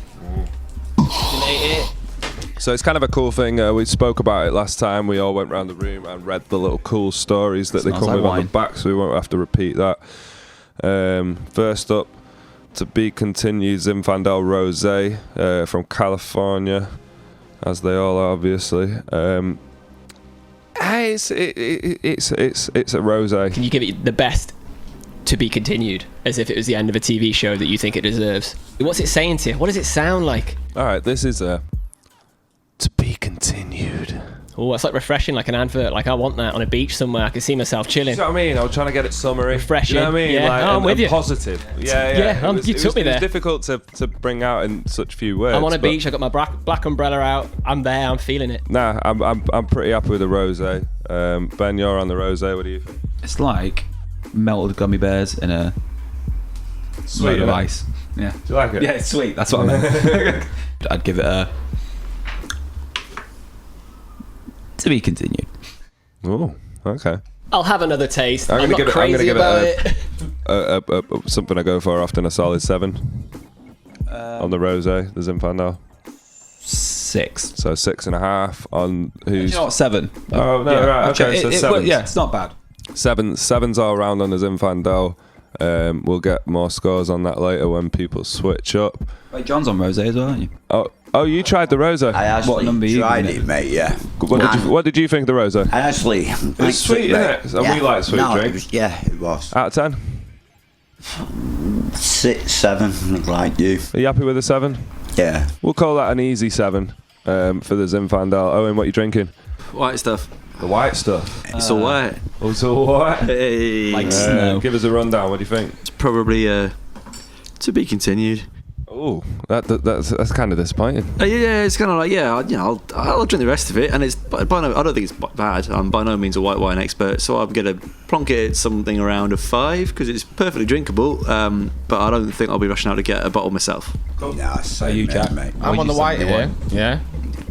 Stimulate it. So it's kind of a cool thing. We spoke about it last time. We all went around the room and read the little cool stories that they come with on the back, so we won't have to repeat that. First up, to be continued, Zinfandel Rosé from California, as they all are, obviously. It's a rosé. Can you give it the best to be continued, as if it was the end of a TV show that you think it deserves? What's it saying to you? What does it sound like? All right, this is a to be continued. Oh, that's like refreshing, like an advert. Like I want that on a beach somewhere. I can see myself chilling. You know what I mean? I was trying to get it summery. Refreshing. You know what I mean? Yeah, like, I'm with you. Positive. Yeah. You took me there. It was difficult to bring out in such few words. I'm on a beach. I got my black umbrella out. I'm there. I'm feeling it. Nah, I'm pretty happy with the rosé. Ben, you're on the rosé. What do you think? It's like melted gummy bears in a Sweet load of ice. Yeah. Do you like it? Yeah, it's sweet. That's what I meant. I'd give it a to be continued. Oh, okay. I'll have another taste. I'm gonna not give it- crazy I'm about gonna it. Something I go for often, a solid 7 on the rosé, the Zinfandel. 6. So 6.5 on who's? You know what? 7. Oh no, Yeah. right. Okay, so 7. Yeah, it's not bad. Seven's all round on the Zinfandel. We'll get more scores on that later when people switch up. Wait, John's on rosé as well, aren't you? Oh, you tried the rosé. I actually What number tried it, mate. Yeah. What did you think of the rosé? I actually. It's sweet, isn't it? And we like sweet drinks. It was. Out of 10? 6, 7, like you. Are you happy with a 7? Yeah. We'll call that an easy 7 for the Zinfandel. Owen, what are you drinking? White stuff. The white stuff. It's all white. Oh, it's all white. Hey. Like snow. Give us a rundown. What do you think? It's probably to be continued. Oh, that's kind of disappointing. Yeah, it's kind of like I'll drink the rest of it, and it's by no, I don't think it's bad. I'm by no means a white wine expert, so I'm gonna plonk it at something around a 5 because it's perfectly drinkable. But I don't think I'll be rushing out to get a bottle myself. Cool. Yeah, you, Jack? mate. I'm on the white here. Yeah.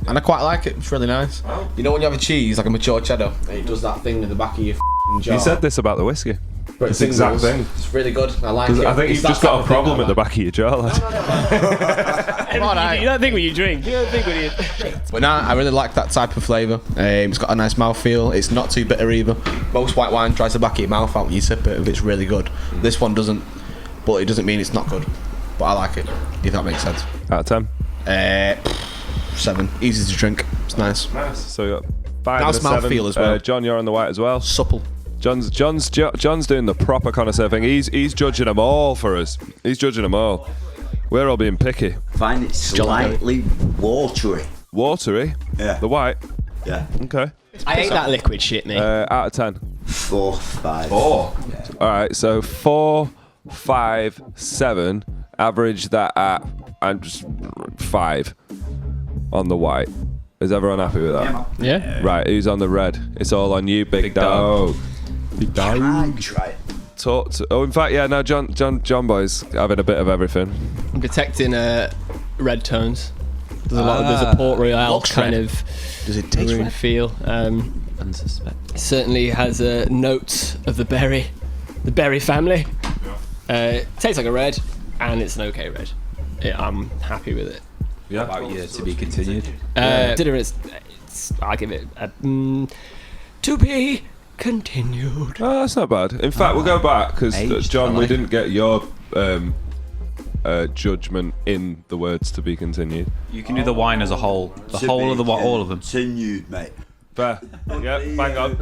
And I quite like it. It's really nice. You know when you have a cheese, like a mature cheddar, and it does that thing in the back of your jar? You said this about the whiskey. But It's the exact tingles. thing. It's really good. I like it. I think you've just got a problem at the back of your jar, lad. You don't think when you drink. You don't think when you. But nah, I really like that type of flavour. It's got a nice mouthfeel. It's not too bitter either. Most white wine tries to back your mouth out when you sip it if it's really good. This one doesn't, but it doesn't mean it's not good. But I like it, if that makes sense. Out of 10? 7. Easy to drink. It's nice. Nice. So you got 5 Nice and a 7. mouthfeel as well. John, you're on the white as well. Supple. John's doing the proper connoisseur thing. He's judging them all for us. He's judging them all. We're all being picky. Find it slightly watery. Watery? Yeah. The white? Yeah. Okay. I hate that liquid shit, mate. Out of 10? 4, 5. 4. Alright, so 4, 5, 7. Average that at just 5 on the white. Is everyone happy with that? Yeah. Right, who's on the red? It's all on you, big dog. Big dog. I try it. In fact, yeah, no, John boy's having a bit of everything. I'm detecting red tones. There's a Port Royal Looks kind red. of Does it taste maroon red? feel. Unsuspected. Certainly has notes of the berry family. Tastes like a red, and it's an okay red. Yeah, I'm happy with it. Yeah. About you to be continued. Consider I'll give it a to be continued. Oh, that's not bad. In fact, we'll go back because John, we didn't get your judgment in the words to be continued. You can do the wine as a whole. The whole of the wine, all of them. Continued, mate. Fair. Yeah, bang on.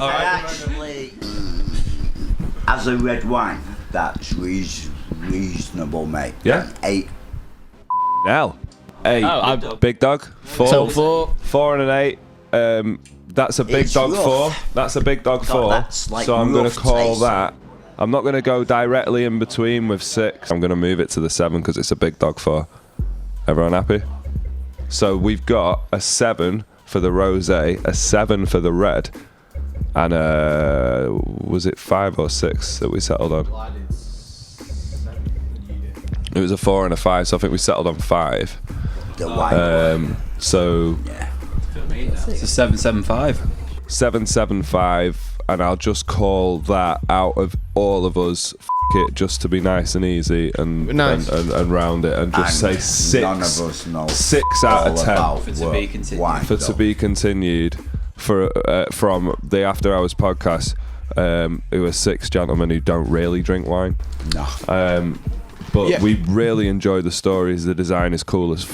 Actually, as a red wine, that's reasonable, mate. Yeah. 8. Now, 8. Oh, big dog. 4. So 4. 4 and an 8. That's a big It's dog. rough. 4. That's a big dog. 4. That's like So I'm going to rough call taste. that. I'm not going to go directly in between with 6. I'm going to move it to the 7 because it's a big dog. 4. Everyone happy? So we've got a 7 for the rosé, a 7 for the red, and was it 5 or 6 that we settled on? It was a 4 and a 5, so I think we settled on 5. The white. So It's a 775. 775, and I'll just call that out of all of us it just to be nice and easy and Nice. and round it and just say 6. None of us know 6 out of 10 For to be continued. why, for to be continued for from the After Hours podcast. Who are 6 gentlemen who don't really drink wine. No. But Yeah. we really enjoy the stories. The design is cool as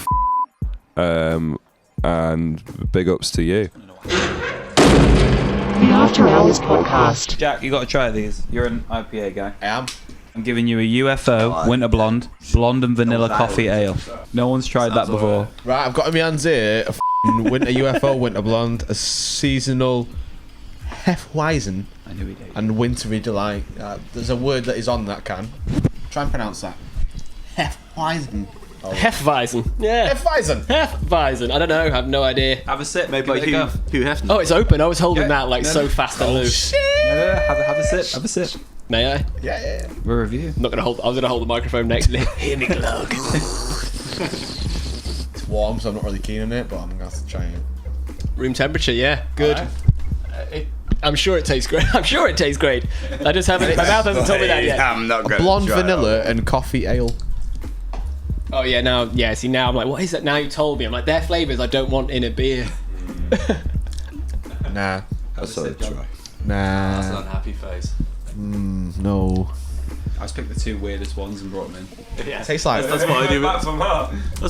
and big ups to you. The After Hours Podcast. Jack, you got to try these. You're an IPA guy. I am. I'm giving you a UFO Winter Blonde and vanilla coffee ale. No one's tried that before. Right, I've got in my hands here a winter UFO, winter blonde, a seasonal Hefeweizen, and wintry delight. There's a word that is on that can. Try and pronounce that. Hefeweizen. Hefeweizen. Yeah. Hefeweizen. Hefeweizen. I don't know. I have no idea. Have a sip. Made by Hugh Hefner. Oh, it's open. I was holding that like so fast and loose. Have a sip. Have a sip. May I? Yeah. We're review. I'm not gonna hold. I was gonna hold the microphone next to me. Hear me glug. It's warm, so I'm not really keen on it, but I'm gonna have to try it. Room temperature. Yeah. Good. I'm sure it tastes great. I'm sure it tastes great. I just haven't. My mouth hasn't told me that yet. I'm not gonna Blonde try vanilla it. and coffee ale. Oh yeah. Now, yeah. See, now I'm like, what is that? Now you told me. I'm like, they're flavors I don't want in a beer. Nah. That's what I try. Nah. That's an unhappy face. No. I just picked the 2 weirdest ones and brought them in. Yeah. Tastes like. That's what I do. That's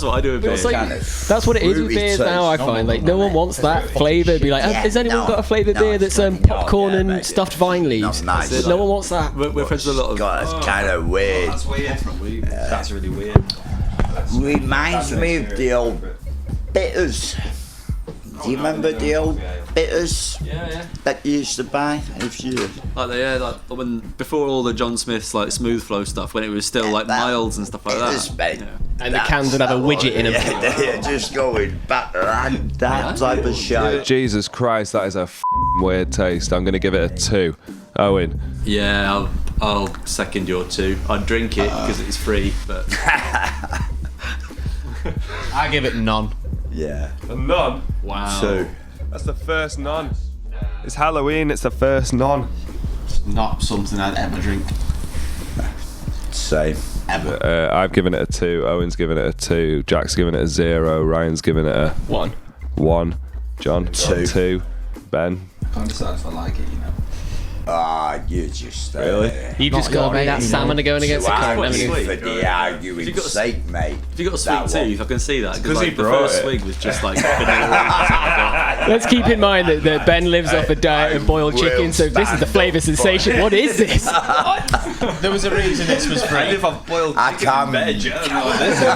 what I do with It's beer. like, that's what it is with Fruity beers taste. now. I find like no one wants that flavour. Be like, has anyone got a flavoured beer that's popcorn and stuffed vine leaves? Not nice. No one wants that. We're friends with a lot of. God, it's kind of weird. That's weird. That's really weird. Reminds me of the old bitters. Do you remember the old bitters Yeah. that you used to buy? If you Like when before all the John Smith's like smooth flow stuff, when it was still like milds and stuff like bitters, that. mate. Yeah. And the cans would have a widget in them. Yeah, they're just going back and that type of shit. Jesus Christ, that is a weird taste. I'm gonna give it a 2. Owen. Yeah, I'll second your 2. I'd drink it because it's free, but I give it none. Yeah. A none? wow. 2. That's the first none. It's Halloween, it's the first none. It's not something I'd ever drink. Same. I've given it a 2, Owen's given it a 2, Jack's given it a 0, Ryan's given it a 1. 1, John 2, Ben. I can't decide if I like it, you know. Ah, you just Really? You've just got to make that salmon going against the current, haven't you? for the arguing's sake, mate. If you got a sweet That one. tooth, I can see that. 'cause he Like, the brought first it. swig was just like vanilla. Let's keep in mind that Ben lives off a diet of boiled will chicken, so this is the stand flavour up for sensation. it. What is this? There was a reason this was free. I live off boiled I chicken can't- and veg. I don't know what this is.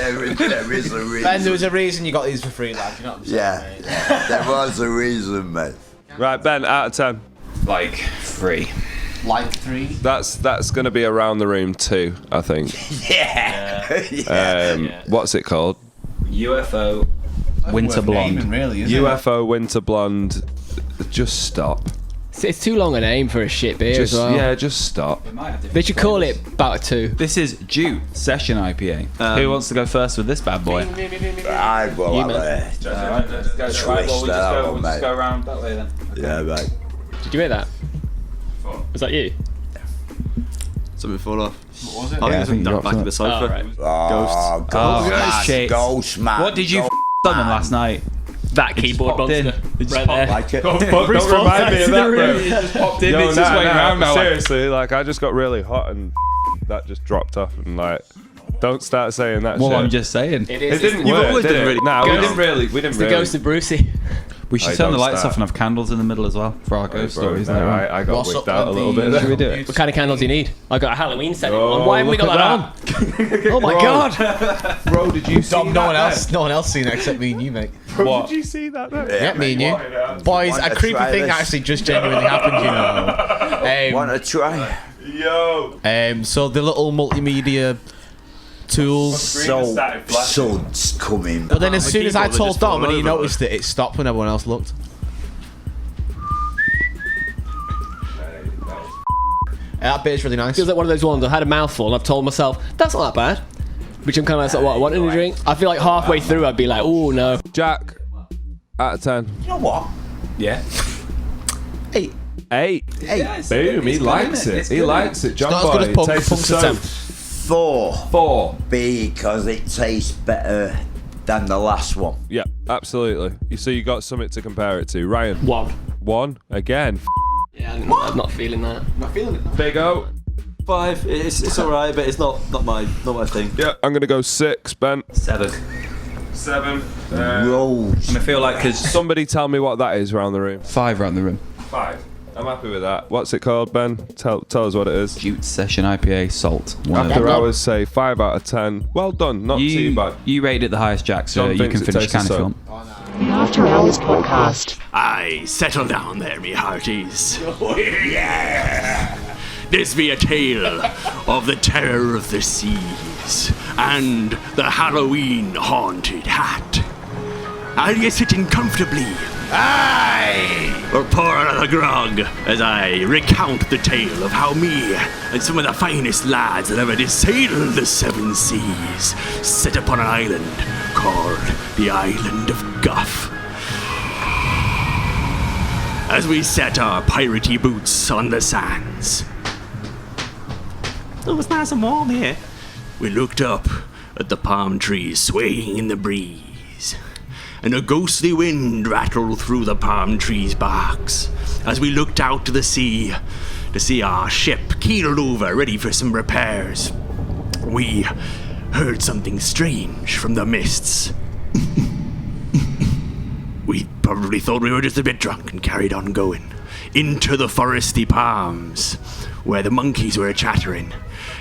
There is a reason. Ben, there was a reason you got these for free, lad. You know what I'm saying? Yeah, there was a reason, mate. Right, Ben, out of 10. Like 3. Like 3. That's gonna be around the room 2, I think. Yeah. What's it called? UFO Winter Blonde. Really, UFO Winter Blonde. Just stop. It's too long a name for a shit beer as well. Yeah, just stop. They should call it about a 2. This is Jute Session IPA. Who wants to go first with this bad boy? I will You, have man. Twist that one, mate. around that way then. Yeah, mate. Did you make that? Was that you? Something fall off. What was it? I I think think it's you back dropped of the sofa. Oh, right. Oh, Oh, man. shit. Ghost, man. What did you Ghost, summon last night? That keyboard popped in. monster. It just Right there. like it. Don't remind me of that, bro. Popped in, Yo, it's just nah, waiting nah, around now. seriously, like I just got really hot and that just dropped off and like, don't start saying that Well, shit. I'm just saying. It It is. didn't You've work, always did done it? really- Nah, we Ghost- didn't really. It's the ghost of Brucey. We should I turn the don't lights start. off and have candles in the middle as well for our ghost stories. Bro, I got What's wigged up out a with little the- bit. Should we do it? What kind of candles do you need? I got a Halloween setting Oh, on. Why haven't we look got at that on? Oh my god! Bro, did you see Dom, no that one then? else. No one else seen it except me and you, mate. Bro, did you see that then? Yeah, me and you. What? Boys, Want a to creepy try thing this? actually just genuinely happened, you know. Want to try? Yo. So the little multimedia tools. So, sun's coming. But then as soon as I keyboard, they told just fall Dom and he over. noticed it, it stopped when everyone else looked. That bit's really nice. Feels like one of those ones I had a mouthful and I've told myself that's not that bad, which I'm kind of like, what I want in a drink. I feel like halfway through I'd be like, oh no. Jack, out of 10. You know what? Yeah. 8. 8. Boom, he likes it. He likes it. John not as good as Boy, Punk. tastes Punk's the a soap. 10. 4. Because it tastes better than the last one. Yeah, absolutely. So you got something to compare it to. Ryan? 1 again. Yeah, I'm not feeling that. Not feeling it. Big O? 5. It's alright, but it's not my thing. Yeah, I'm gonna go 6. Ben? 7. 7. Rolls. And I feel like because Somebody tell me what that is around the room. 5 around the room. 5. I'm happy with that. What's it called, Ben? Tell us what it is. Jute Session IPA Salt. After hours, say 5 out of 10. Well done. Not too bad. You rated it the highest, Jack, so John you thinks can it finish tastes can if the you soap. want. The After Hours Podcast. Aye, settle down there, me hearties. Yeah. This be a tale of the terror of the seas and the Halloween haunted hat. Are you sitting comfortably? Aye! Or pour another grog as I recount the tale of how me and some of the finest lads that ever did sail the 7 seas set upon an island called the Island of Guff. As we set our piratey boots on the sands. It was nice and warm here. We looked up at the palm trees swaying in the breeze, and a ghostly wind rattled through the palm trees' barks as we looked out to see our ship keeled over, ready for some repairs. We heard something strange from the mists. We probably thought we were just a bit drunk and carried on going into the foresty palms, where the monkeys were chattering,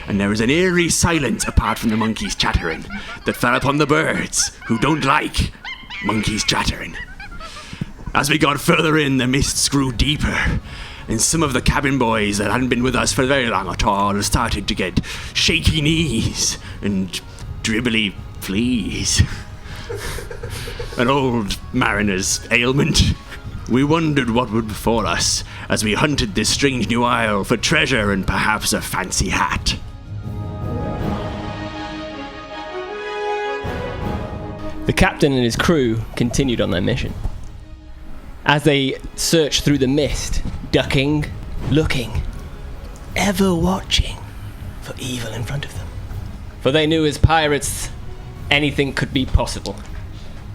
and there was an eerie silence apart from the monkeys chattering that fell upon the birds, who don't like monkeys chattering. As we got further in, the mists grew deeper, and some of the cabin boys that hadn't been with us for very long at all started to get shaky knees and dribbly fleas. An old mariner's ailment. We wondered what would befall us as we hunted this strange new isle for treasure and perhaps a fancy hat. The captain and his crew continued on their mission. As they searched through the mist, ducking, looking, ever watching for evil in front of them. For they knew as pirates, anything could be possible.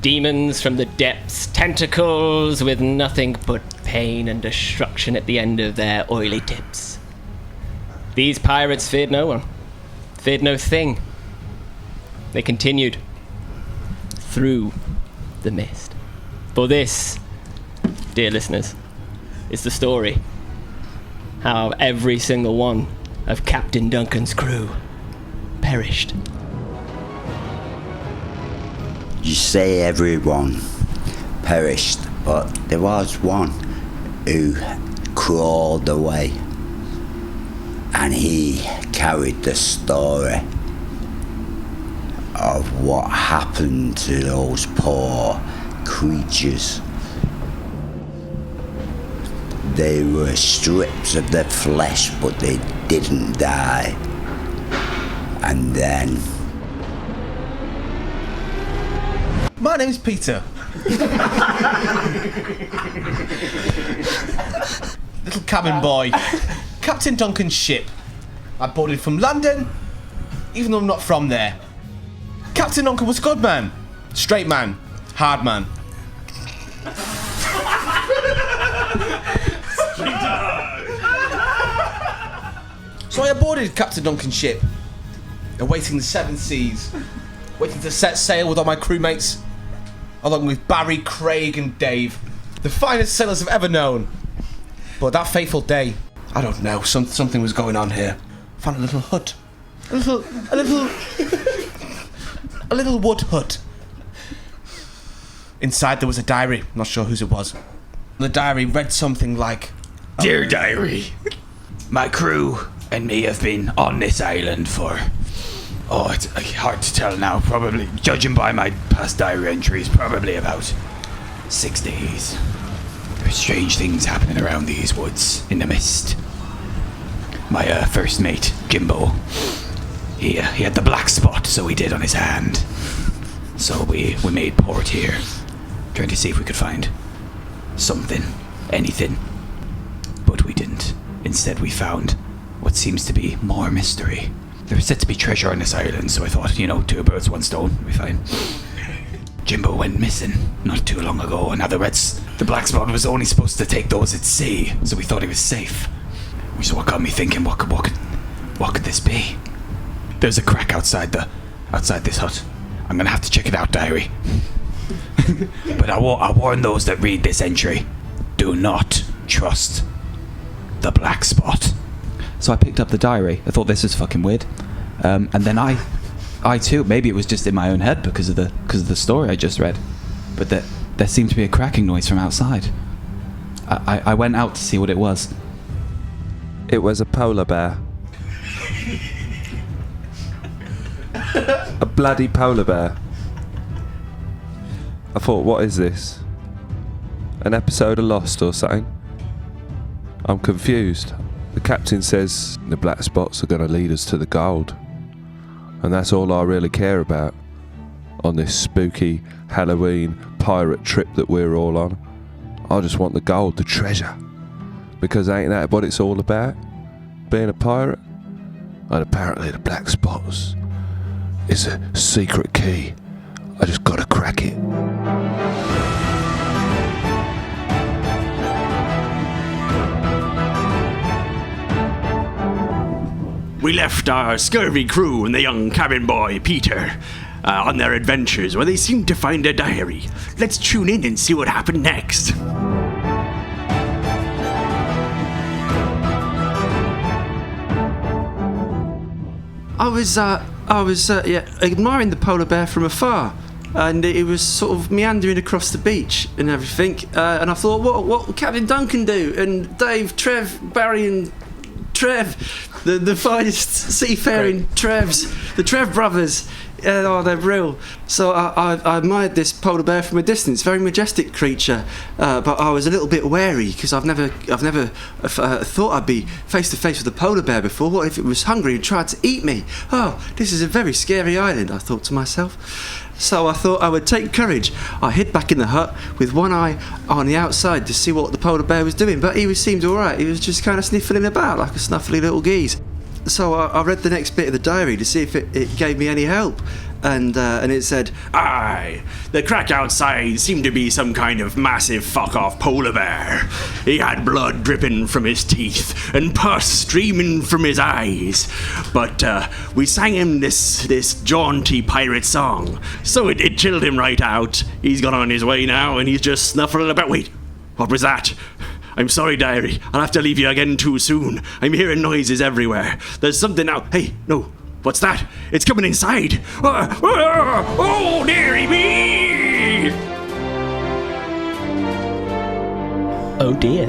Demons from the depths, tentacles with nothing but pain and destruction at the end of their oily tips. These pirates feared no one, feared no thing. They continued through the mist. For this, dear listeners, is the story how every single one of Captain Duncan's crew perished. You say everyone perished, but there was one who crawled away, and he carried the story of what happened to those poor creatures. They were strips of their flesh, but they didn't die. And then... My name's Peter. Little cabin boy. Captain Duncan's ship. I boarded from London, even though I'm not from there. Captain Duncan was a good man. Straight man. Hard man. So I boarded Captain Duncan's ship, awaiting the 7 seas, waiting to set sail with all my crewmates, along with Barry, Craig and Dave, the finest sailors I've ever known. But that fateful day, I don't know, something was going on here. Found a little hut. A little wood hut. Inside there was a diary, not sure whose it was. The diary read something like, Dear diary, my crew and me have been on this island for... Oh, it's hard to tell now. Probably, judging by my past diary entries, probably about 6 days. There's strange things happening around these woods in the mist. My first mate, Jimbo, he had the black spot, so he did on his hand. So we made port here, trying to see if we could find something, anything. But we we didn't. Instead, we found what seems to be more mystery. There was said to be treasure on this island, so I thought, two birds, one stone, we'll be fine. Jimbo went missing not too long ago. In other words, the black spot was only supposed to take those at sea, so we thought he was safe. Which is what got me thinking, what could this be? There's a crack outside this hut. I'm gonna have to check it out, diary. But I warn those that read this entry: do not trust the black spot. So I picked up the diary. I thought this was fucking weird, and then I too. Maybe it was just in my own head because of the story I just read, but there seemed to be a cracking noise from outside. I went out to see what it was. It was a polar bear. A bloody polar bear. I thought, what is this? An episode of Lost or something? I'm confused. The captain says the black spots are going to lead us to the gold. And that's all I really care about on this spooky Halloween pirate trip that we're all on. I just want the gold, the treasure. Because ain't that what it's all about? Being a pirate? And apparently the black spots is a secret key. I just gotta crack it. We left our scurvy crew and the young cabin boy, Peter, on their adventures where they seemed to find a diary. Let's tune in and see what happened next. I was admiring the polar bear from afar, and it was sort of meandering across the beach and everything. And I thought, what will Captain Duncan do? And Dave, Trev, Barry, and Trev, the finest seafaring Trevs, the Trev brothers. They're real. So I admired this polar bear from a distance, very majestic creature. But I was a little bit wary because I've never thought I'd be face to face with a polar bear before. What if it was hungry and tried to eat me? Oh, this is a very scary island, I thought to myself. So I thought I would take courage. I hid back in the hut with one eye on the outside to see what the polar bear was doing. But he seemed all right. He was just kind of sniffling about like a snuffly little geese. So I read the next bit of the diary to see if it gave me any help. And it said, Aye, the crack outside seemed to be some kind of massive fuck-off polar bear. He had blood dripping from his teeth and pus streaming from his eyes. But we sang him this jaunty pirate song, so it chilled him right out. He's gone on his way now, and he's just snuffling about. Wait, what was that? I'm sorry, diary. I'll have to leave you again too soon. I'm hearing noises everywhere. There's something out. Hey, no. What's that? It's coming inside. Oh, dearie me! Oh dear.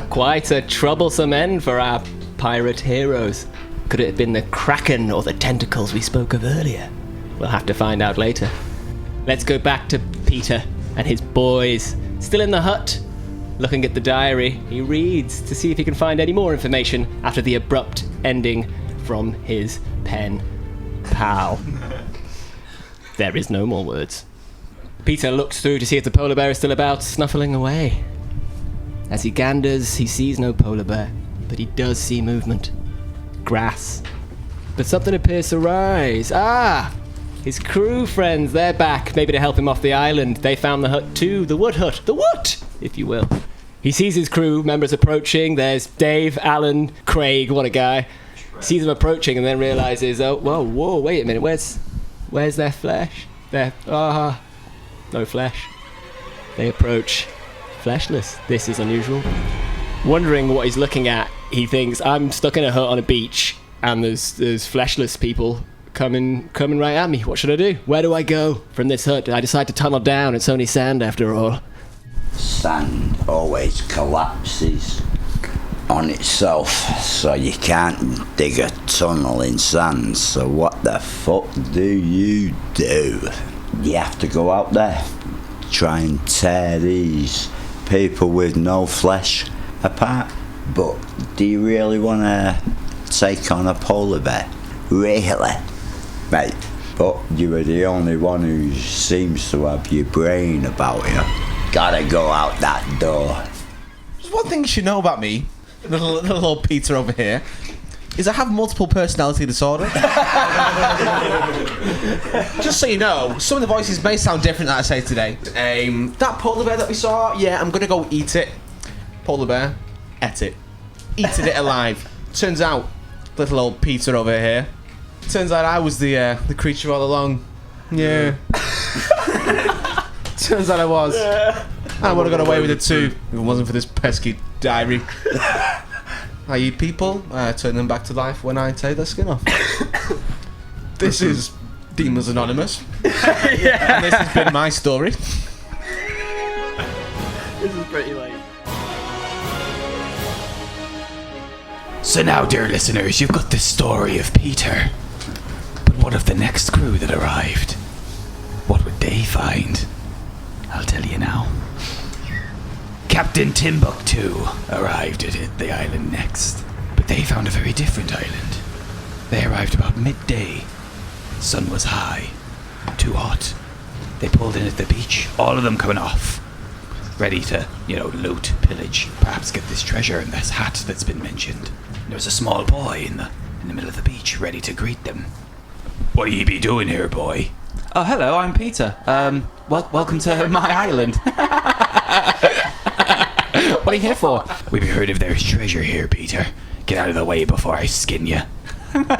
Quite a troublesome end for our pirate heroes. Could it have been the kraken or the tentacles we spoke of earlier? We'll have to find out later. Let's go back to Peter and his boys. Still in the hut, looking at the diary. He reads to see if he can find any more information after the abrupt ending from his pen pal. There is no more words. Peter looks through to see if the polar bear is still about, snuffling away. As he ganders, he sees no polar bear, but he does see movement. Grass. But something appears to rise. His crew friends, they're back, maybe to help him off the island. They found the hut too, the wood hut, the wood, if you will. He sees his crew members approaching. There's Dave, Alan, Craig, what a guy. Sees them approaching and then realizes, whoa, wait a minute, where's their flesh? No flesh. They approach fleshless. This is unusual. Wondering what he's looking at, he thinks, I'm stuck in a hut on a beach and there's fleshless people coming right at me. What should I do? Where do I go from this hut? I decide to tunnel down. It's only sand after all. Sand always collapses on itself, so you can't dig a tunnel in sand. So what the fuck do? You have to go out there, try and tear these people with no flesh apart. But do you really want to take on a polar bear? Really? Mate, but you are the only one who seems to have your brain about you. Gotta go out that door. There's one thing you should know about me, little old Peter over here, is I have multiple personality disorder. Just so you know, some of the voices may sound different that I say today. That polar bear that we saw, yeah, I'm gonna go eat it. Polar bear, ate it. Eating it alive. Turns out, little old Peter over here, turns out I was the creature all along. Yeah. Turns out I was. I would have got away with it too if it wasn't for this pesky diary. I eat people, I turn them back to life when I take their skin off. This is Demons Anonymous. And this has been my story. This is pretty late. So now, dear listeners, you've got the story of Peter. But what of the next crew that arrived? What would they find? I'll tell you now. Captain Timbuktu arrived at the island next. But they found a very different island. They arrived about midday. Sun was high. Too hot. They pulled in at the beach, all of them coming off. Ready to, loot, pillage, perhaps get this treasure and this hat that's been mentioned. There was a small boy in the middle of the beach, ready to greet them. What ye be doing here, boy? Oh, hello, I'm Peter. Welcome to my island. What are you here for? We've heard if there's treasure here, Peter. Get out of the way before I skin you.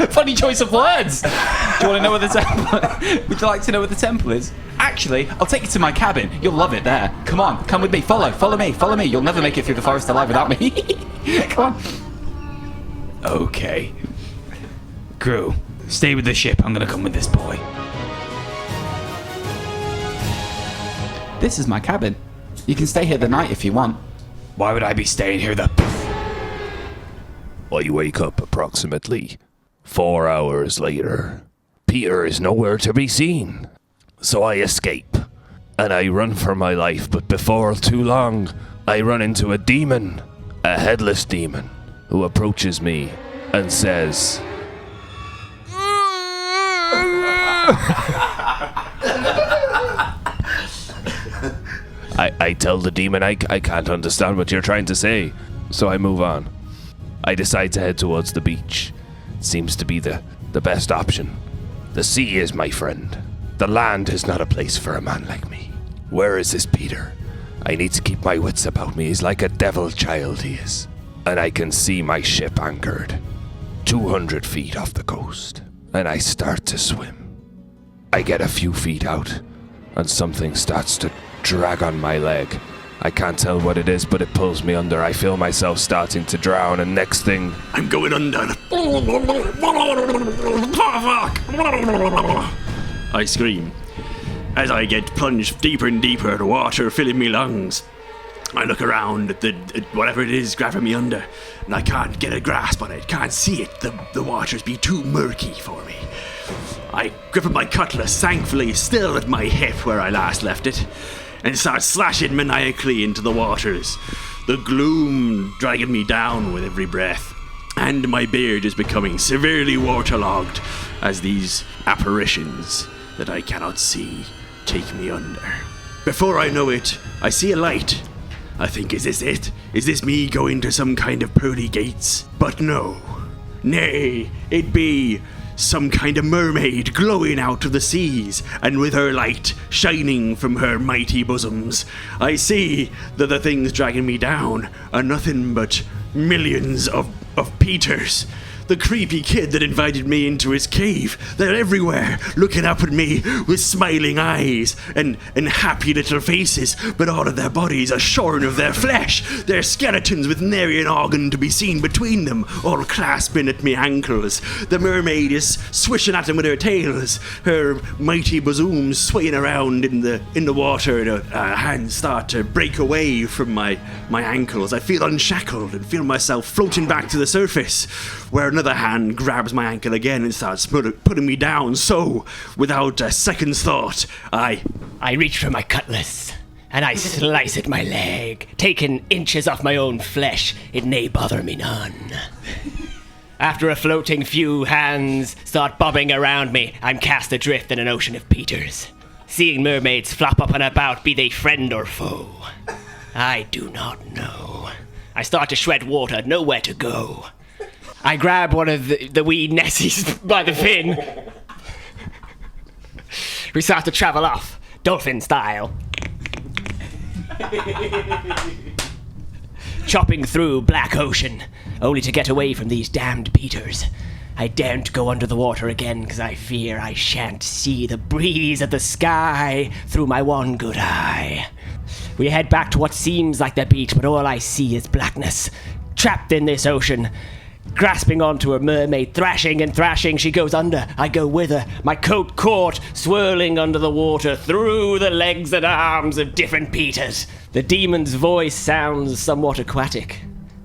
Funny choice of words. Do you want to know where the temple? Would you like to know where the temple is? Actually, I'll take you to my cabin. You'll love it there. Come on, come with me. Follow me. You'll never make it through the forest alive without me. Come on. Okay. Crew, stay with the ship. I'm gonna come with this boy. This is my cabin. You can stay here the night if you want. Why would I be staying here I wake up approximately 4 hours later. Peter is nowhere to be seen. So I escape. And I run for my life, but before too long, I run into a demon. A headless demon. Who approaches me and says, I tell the demon I can't understand what you're trying to say, so I move on. I decide to head towards the beach. It seems to be the best option. The sea is my friend. The land is not a place for a man like me. Where is this Peter? I need to keep my wits about me. He's like a devil child, he is. And I can see my ship anchored 200 feet off the coast. And I start to swim. I get a few feet out, and something starts to drag on my leg. I can't tell what it is, but it pulls me under. I feel myself starting to drown, and next thing, I'm going under. I scream as I get plunged deeper and deeper, the water filling me lungs. I look around at whatever it is grabbing me under, and I can't get a grasp on it, can't see it. The water's be too murky for me. I grip at my cutlass, thankfully still at my hip where I last left it, and start slashing maniacally into the waters, the gloom dragging me down with every breath, and my beard is becoming severely waterlogged as these apparitions that I cannot see take me under. Before I know it, I see a light. I think, is this it? Is this me going to some kind of pearly gates? But no. Nay, it be some kind of mermaid glowing out of the seas, and with her light shining from her mighty bosoms, I see that the things dragging me down are nothing but millions of Peters. The creepy kid that invited me into his cave. They're everywhere, looking up at me with smiling eyes and happy little faces, but all of their bodies are shorn of their flesh. They're skeletons with nary an organ to be seen between them, all clasping at me ankles. The mermaid is swishing at them with her tails, her mighty bosoms swaying around in the water, and her hands start to break away from my ankles. I feel unshackled and feel myself floating back to the surface, where another hand grabs my ankle again and starts putting me down. So, without a second's thought, I reach for my cutlass, and I slice at my leg, taking inches off my own flesh. It nay bother me none. After a floating few hands start bobbing around me, I'm cast adrift in an ocean of Peters. Seeing mermaids flop up and about, be they friend or foe, I do not know. I start to shred water, nowhere to go. I grab one of the wee Nessies by the fin. We start to travel off, dolphin style. Chopping through black ocean, only to get away from these damned beaters. I daren't go under the water again because I fear I shan't see the breeze of the sky through my one good eye. We head back to what seems like the beach, but all I see is blackness. Trapped in this ocean, grasping onto a mermaid, thrashing and thrashing. She goes under, I go with her. My coat caught, swirling under the water, through the legs and arms of different Peters. The demon's voice sounds somewhat aquatic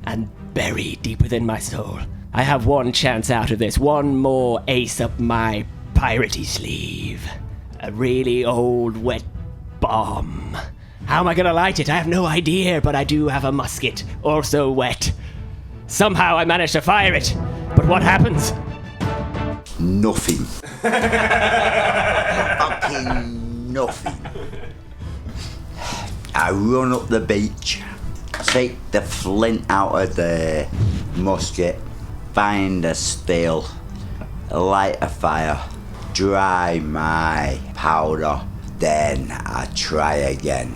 and buried deep within my soul. I have one chance out of this, one more ace up my piratey sleeve. A really old wet bomb. How am I gonna light it? I have no idea, but I do have a musket, also wet. Somehow I managed to fire it, but what happens? Nothing. Fucking nothing. I run up the beach, take the flint out of the musket, find a still, light a fire, dry my powder, then I try again.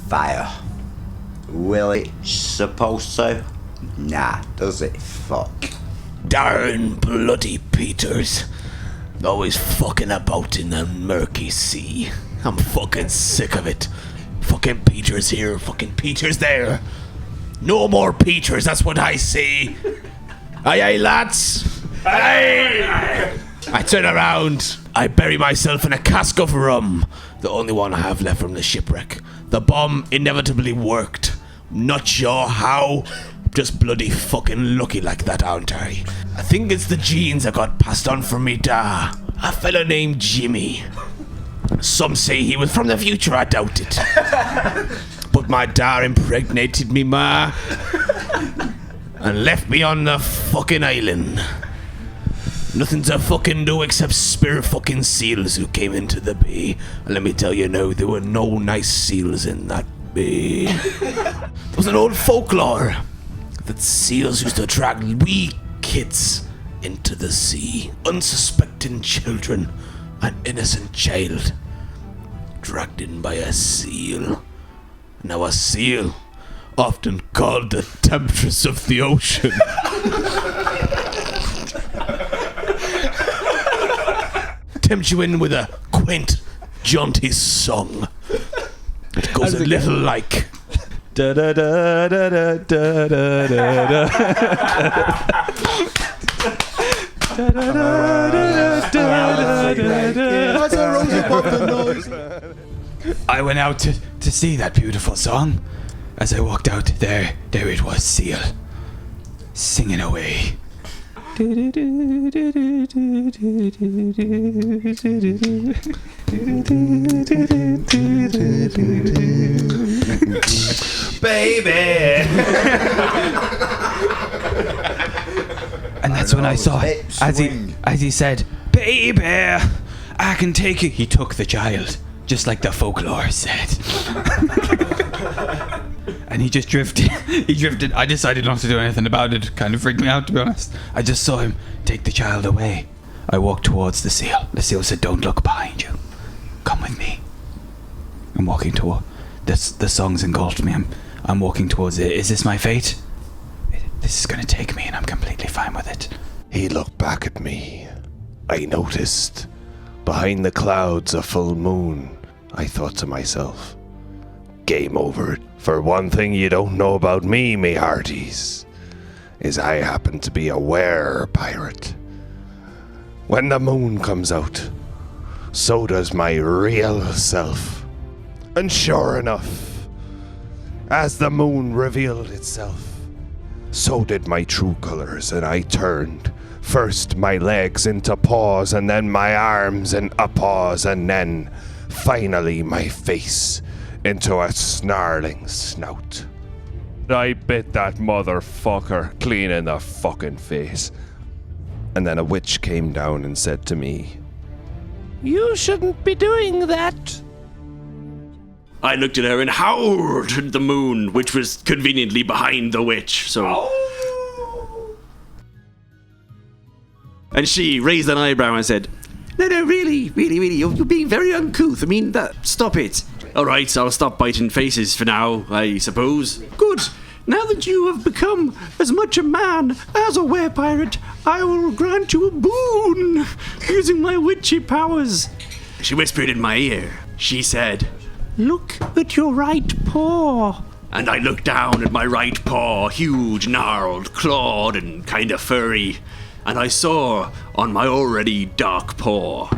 Fire. Will it supposed to? Nah, does it? Fuck. Darn bloody Peters. Always fucking about in the murky sea. I'm fucking sick of it. Fucking Peters here, fucking Peters there. No more Peters, that's what I say. Aye, aye, lads. Aye. I turn around. I bury myself in a cask of rum. The only one I have left from the shipwreck. The bomb inevitably worked. Not sure how. Just bloody fucking lucky like that, aren't I? I think it's the genes that got passed on from me da. A fella named Jimmy. Some say he was from the future, I doubt it. But my da impregnated me ma and left me on the fucking island. Nothing to fucking do except spear fucking seals who came into the bay. And let me tell you now, there were no nice seals in that bay. There was an old folklore that seals used to drag wee kids into the sea. Unsuspecting children, an innocent child, dragged in by a seal. Now a seal, often called the temptress of the ocean. Tempt you in with a quaint, jaunty song. It goes a little like. Da da da da da da da da. I went out to see that beautiful song. As I walked out, there it was, seal, singing away. Baby. And that's when I saw it. As he said, "Baby, I can take you." He took the child, just like the folklore said. And he just drifted. He drifted. I decided not to do anything about it. It kind of freaked me out, to be honest. I just saw him take the child away. I walked towards the seal. The seal said, "Don't look behind you. Come with me." I'm walking toward. The song's engulfed me. I'm walking towards it. Is this my fate? This is going to take me, and I'm completely fine with it. He looked back at me. I noticed, behind the clouds, a full moon. I thought to myself, game over. For one thing you don't know about me, me hearties, is I happen to be a were-pirate. When the moon comes out, so does my real self. And sure enough, as the moon revealed itself, so did my true colors, and I turned first my legs into paws, and then my arms into paws, and then finally my face into a snarling snout. I bit that motherfucker clean in the fucking face. And then a witch came down and said to me, "You shouldn't be doing that." I looked at her and howled at the moon, which was conveniently behind the witch, so... And she raised an eyebrow and said, No, really, you're being very uncouth. I mean, stop it. Alright, I'll stop biting faces for now, I suppose. Good. Now that you have become as much a man as a were-pirate, I will grant you a boon using my witchy powers. She whispered in my ear. She said, Look at your right paw. And I looked down at my right paw, huge, gnarled, clawed, and kind of furry. And I saw on my already dark paw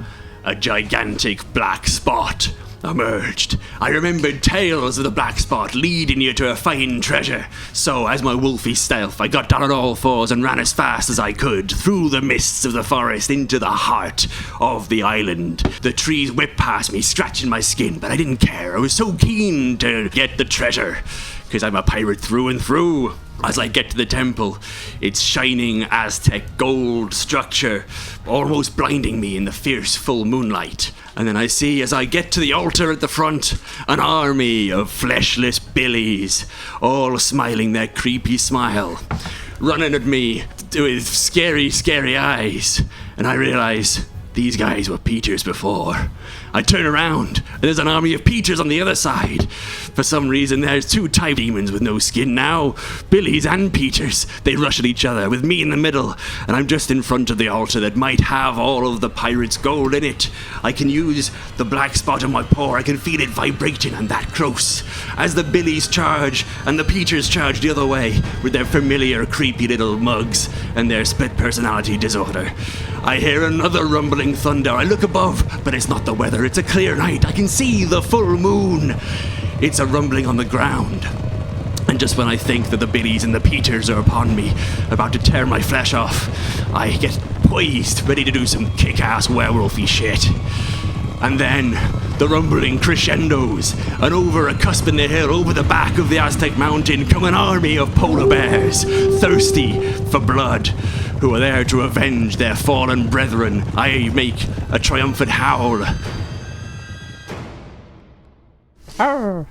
a gigantic black spot emerged. I remembered tales of the black spot leading you to a fine treasure. So, as my wolfy stealth, I got down on all fours and ran as fast as I could through the mists of the forest into the heart of the island. The trees whipped past me, scratching my skin, but I didn't care. I was so keen to get the treasure, because I'm a pirate through and through. As I get to the temple, its shining Aztec gold structure almost blinding me in the fierce full moonlight. And then I see, as I get to the altar at the front, an army of fleshless billies, all smiling their creepy smile, running at me with scary, scary eyes. And I realize these guys were Peters before. I turn around, and there's an army of Peters on the other side. For some reason, there's two type demons with no skin now. Billies and Peters. They rush at each other, with me in the middle, and I'm just in front of the altar that might have all of the pirates' gold in it. I can use the black spot on my paw. I can feel it vibrating and that close. As the Billies charge, and the Peters charge the other way, with their familiar, creepy little mugs, and their split personality disorder. I hear another rumbling thunder. I look above, but it's not the weather. It's a clear night. I can see the full moon. It's a rumbling on the ground. And just when I think that the Billies and the Peters are upon me, about to tear my flesh off, I get poised, ready to do some kick-ass werewolfy shit. And then the rumbling crescendos, and over a cusp in the hill, over the back of the Aztec mountain, come an army of polar bears, thirsty for blood, who are there to avenge their fallen brethren. I make a triumphant howl. Arr.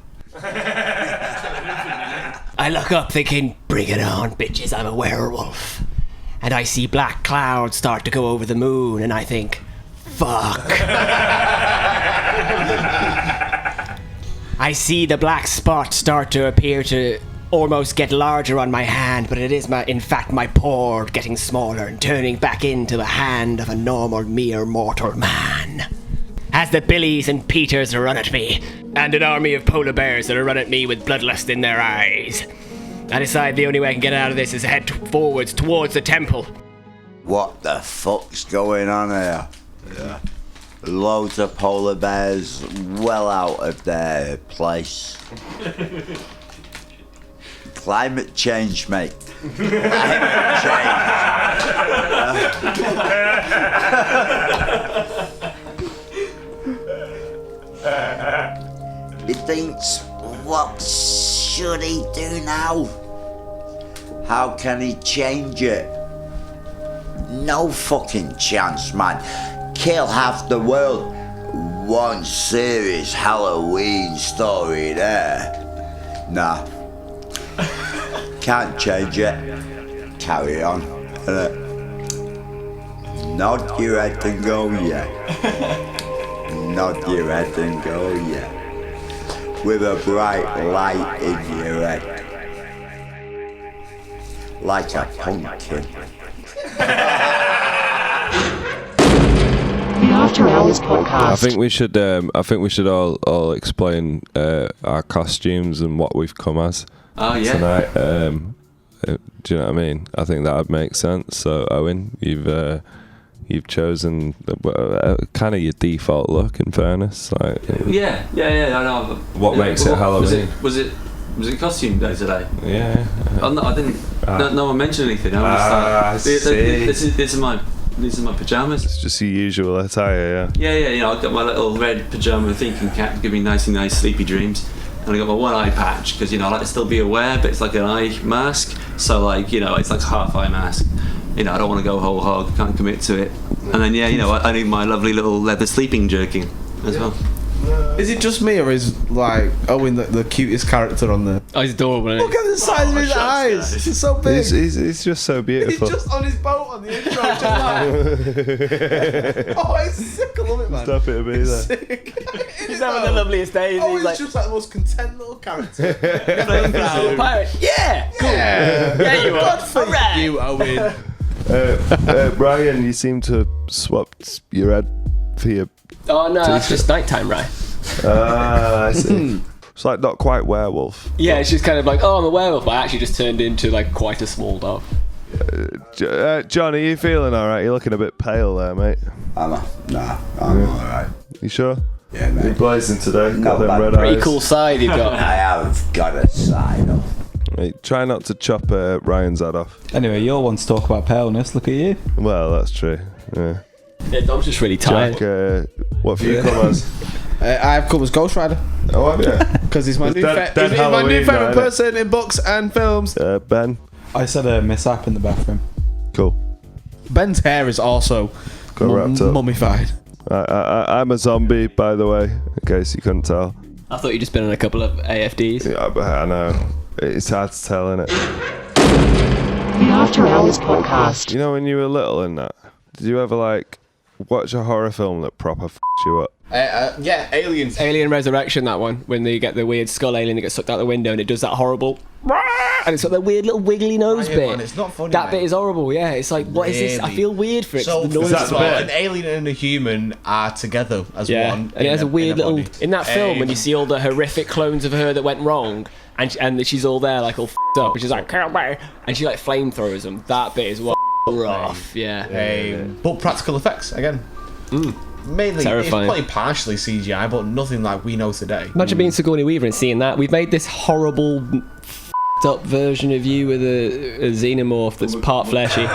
I look up thinking, bring it on, bitches, I'm a werewolf. And I see black clouds start to go over the moon, and I think, fuck. I see the black spot start to appear to almost get larger on my hand, but it is in fact my paw getting smaller and turning back into the hand of a normal mere mortal man. As the Billies and Peters run at me, and an army of polar bears that run at me with bloodlust in their eyes, I decide the only way I can get out of this is to head forwards towards the temple. What the fuck's going on here? Yeah. Loads of polar bears well out of their place. Climate change, mate. Climate change. He thinks, what should he do now? How can he change it? No fucking chance, man. Kill half the world. One serious Halloween story there. Nah. Can't change it. Carry on. Nod your head and go, yeah. Nod your head and go, yeah. With a bright light in your head. Like a pumpkin. The After Hours Podcast. I think we should all explain our costumes and what we've come as tonight. Do you know what I mean? I think that would make sense. So Owen, you've chosen kind of your default look. In fairness, like yeah. I know. What makes it Halloween? Was it costume day today? Yeah. I didn't. No one mentioned anything. I was like, these are my pajamas. It's just your usual attire, yeah. Yeah. You know, I got my little red pajama thinking cap to give me nice sleepy dreams. And I got my one eye patch because, you know, I like to still be aware, but it's like an eye mask. So, like, you know, it's like half eye mask. You know, I don't want to go whole hog, can't commit to it. And then, yeah, you know, I need my lovely little leather sleeping jerkin as well. Is it just me, or is like Owen the cutest character on there? Oh, he's adorable. Isn't Look at the size of his eyes. He's so big. He's just so beautiful. He's just on his boat on the intro, just like. Oh, it's sick. I love it, man. Stop it, be there. Sick. He's having the loveliest days. Oh, He's he's like, just like the most content little character. pirate. Yeah, cool. Yeah, you are. God for Alright. you, Owen. Brian, you seem to have swapped your head for your. Oh no, that's just nighttime, right? I see. It's like not quite werewolf. Yeah, it's just kind of like, oh, I'm a werewolf, but I actually just turned into like quite a small dog. John, are you feeling alright? You're looking a bit pale there, mate. I'm alright. You sure? Yeah, mate. You're blazing today. Got them bad. red Pretty eyes. cool side you've got. I have got a side up. Hey, try not to chop Ryan's head off. Anyway, you all want to talk about paleness. Look at you. Well, that's true. Yeah. Yeah, Dom's just really tired. Jack, what have you come as? I've come as Ghost Rider. Oh, have you? Because he's my new Dead favourite Halloween, person in books and films. Ben. I said a mishap in the bathroom. Cool. Ben's hair is also Got wrapped up. mummified. I'm a zombie, by the way, in case you couldn't tell. I thought you'd just been on a couple of AFDs. Yeah, but I know. It's hard to tell, innit? The After Hours Podcast. You know when you were little in that? Did you ever, like, watch a horror film that proper f***ed you up? Yeah, Aliens. Alien Resurrection, that one, when they get the weird skull alien that gets sucked out the window and it does that horrible, and it's got that weird little wiggly nose bit. Man, it's not funny. That bit is horrible. Yeah, it's like, what is this? I feel weird for it. So, the noise first is of all, bad. an alien and a human are together as Yeah, one. and it has a weird little body. in that film when you see all the horrific clones of her that went wrong, and she's all there like all f***ed up, which is like, and she like flamethrowers them. That bit is what rough. Yeah. But practical effects again. Mainly, Terrifying. it's probably partially CGI, but nothing like we know today. Imagine being Sigourney Weaver and seeing that. We've made this horrible f***ed up version of you with a xenomorph that's part fleshy.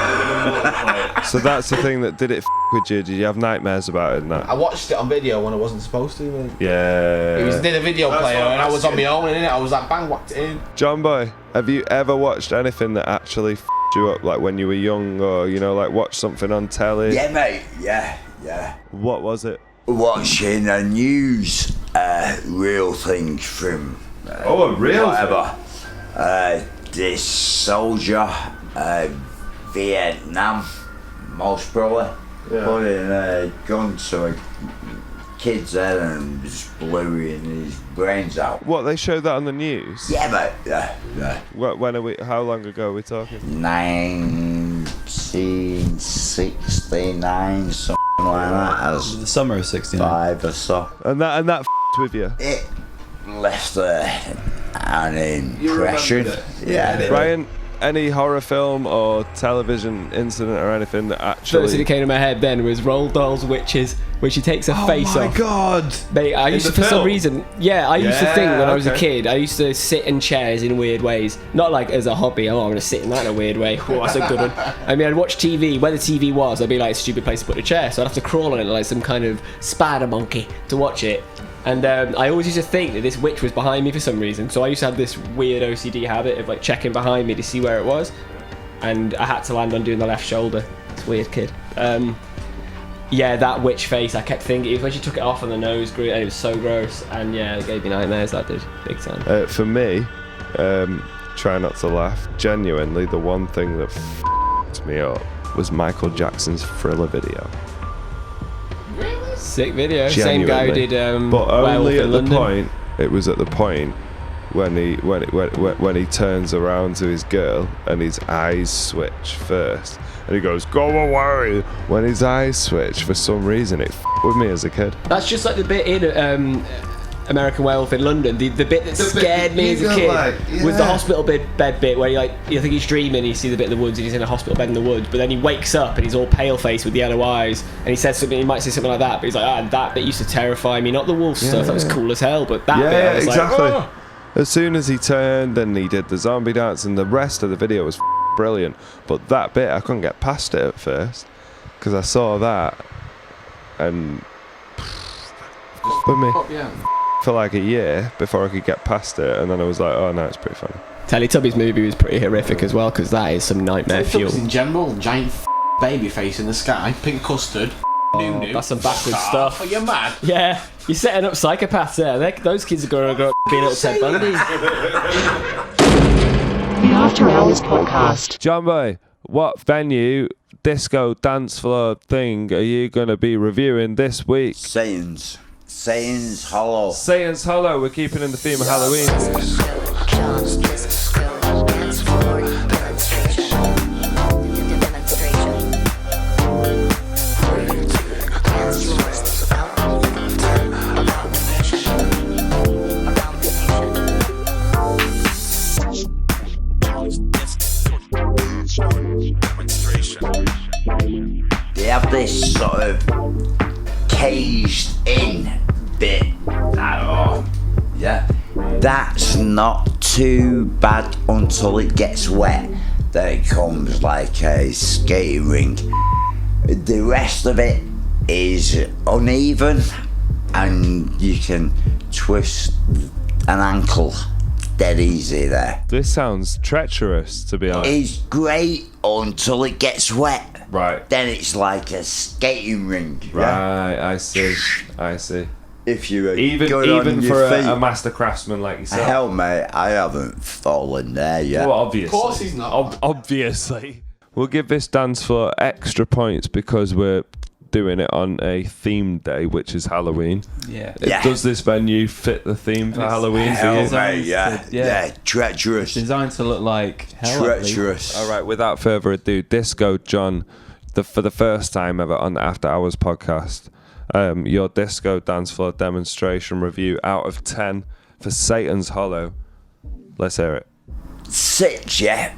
So that's the thing that did it f*** with you. Did you have nightmares about it and that? I watched it on video when I wasn't supposed to. Man. Yeah. It was did a video player, and I was on my own, and I was like, bang, whacked it in. John Boy, have you ever watched anything that actually f***ed you up, like when you were young, or, you know, like watched something on telly? Yeah, mate. Yeah. What was it? Watching a news real thing from a real whatever. This soldier, Vietnam, most probably, putting a gun to a kid's head and just blew his brains out. What, they showed that on the news? Yeah, mate. Yeah. When are we? How long ago are we talking? 1969, something like that. As The summer of '69. 5 or so. And that f***ed with you? It left an impression. Yeah. Brian, any horror film or television incident or anything that actually... First thing that came to my head then was Roald Dahl's Witches, where she takes her face off. Oh my god! Mate, I used to, for some reason, I used to think when I was a okay. kid, I used to sit in chairs in weird ways. Not like as a hobby, I'm going to sit in that in a weird way. Oh, that's a good one. I mean, I'd watch TV, where the TV was, I'd be like, stupid place to put a chair, so I'd have to crawl on it like some kind of spider monkey to watch it. And I always used to think that this witch was behind me for some reason, so I used to have this weird OCD habit of like checking behind me to see where it was, and I had to land on doing the left shoulder. It's a weird kid. Yeah, that witch face, I kept thinking, it was when she took it off and the nose grew, and it was so gross, and yeah, it gave me nightmares, that did, big time. For me, try not to laugh, genuinely the one thing that f***ed me up was Michael Jackson's Thriller video. Sick video. Genuinely. Same guy who did but only Werewolf at in the London. point, it was at the point when he turns around to his girl and his eyes switch first. And he goes, go away! When his eyes switch, for some reason, it f***ed with me as a kid. That's just like the bit in American Werewolf in London. The bit that scared me as a kid was the hospital bed bit where you think he's dreaming, you see the bit in the woods and he's in a hospital bed in the woods, but then he wakes up and he's all pale faced with yellow eyes and he says something, he might say something like that, but he's like, that bit used to terrify me, not the wolf stuff, that was cool as hell, but that bit I was exactly. like, oh! As soon as he turned and he did the zombie dance, and the rest of the video was brilliant, but that bit I couldn't get past it at first because I saw that and with me for like a year before I could get past it, and then I was like, oh no, it's pretty funny. Teletubbies movie was pretty horrific as well, because that is some nightmare fuel. In general, giant baby face in the sky, pink custard, That's some backward stuff. Are you mad? Yeah, you're setting up psychopaths there. Those kids are going to grow up being little Ted Bundy. The After Hours Podcast. John Boy, what venue, disco, dance floor thing are you going to be reviewing this week? Satan's Hollow. Satan's Hollow. We're keeping in the theme of Halloween. They have this sort of caged in bit. Yeah. That's not too bad until it gets wet. Then it comes like a skating rink. The rest of it is uneven and you can twist an ankle dead easy there. This sounds treacherous, to be honest. It's great until it gets wet. Right. Then it's like a skating rink. Right, I see. If you're even on for your feet. a master craftsman like yourself. Hell, mate, I haven't fallen there yet. Well, obviously. Of course he's not. Obviously. We'll give this dance floor extra points because we're doing it on a themed day, which is Halloween. Yeah. Does this venue fit the theme for Halloween for you? Hell, mate, yeah. Treacherous. It's designed to look like hell. Treacherous. All right, without further ado, Disco John, for the first time ever on the After Hours podcast, your disco dance floor demonstration review out of 10 for Satan's Hollow. Let's hear it. 6, yeah.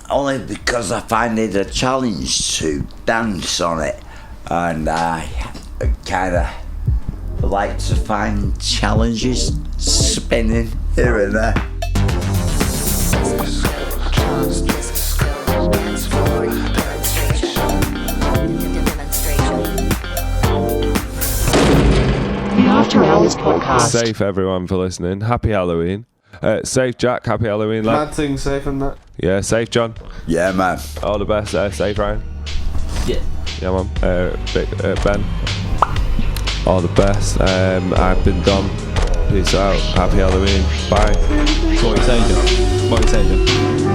Only because I find it a challenge to dance on it. And I kind of like to find challenges spinning here and there. The After Hours Podcast. Safe, everyone, for listening. Happy Halloween. Safe, Jack. Happy Halloween, lad. Mad thing safe and that. Yeah, safe, John. Yeah, man. All the best. Safe, Ryan. Yeah. Yeah, man. Ben. All the best. I've been Dom. Peace out. Happy Halloween. Bye. What are you saying, John?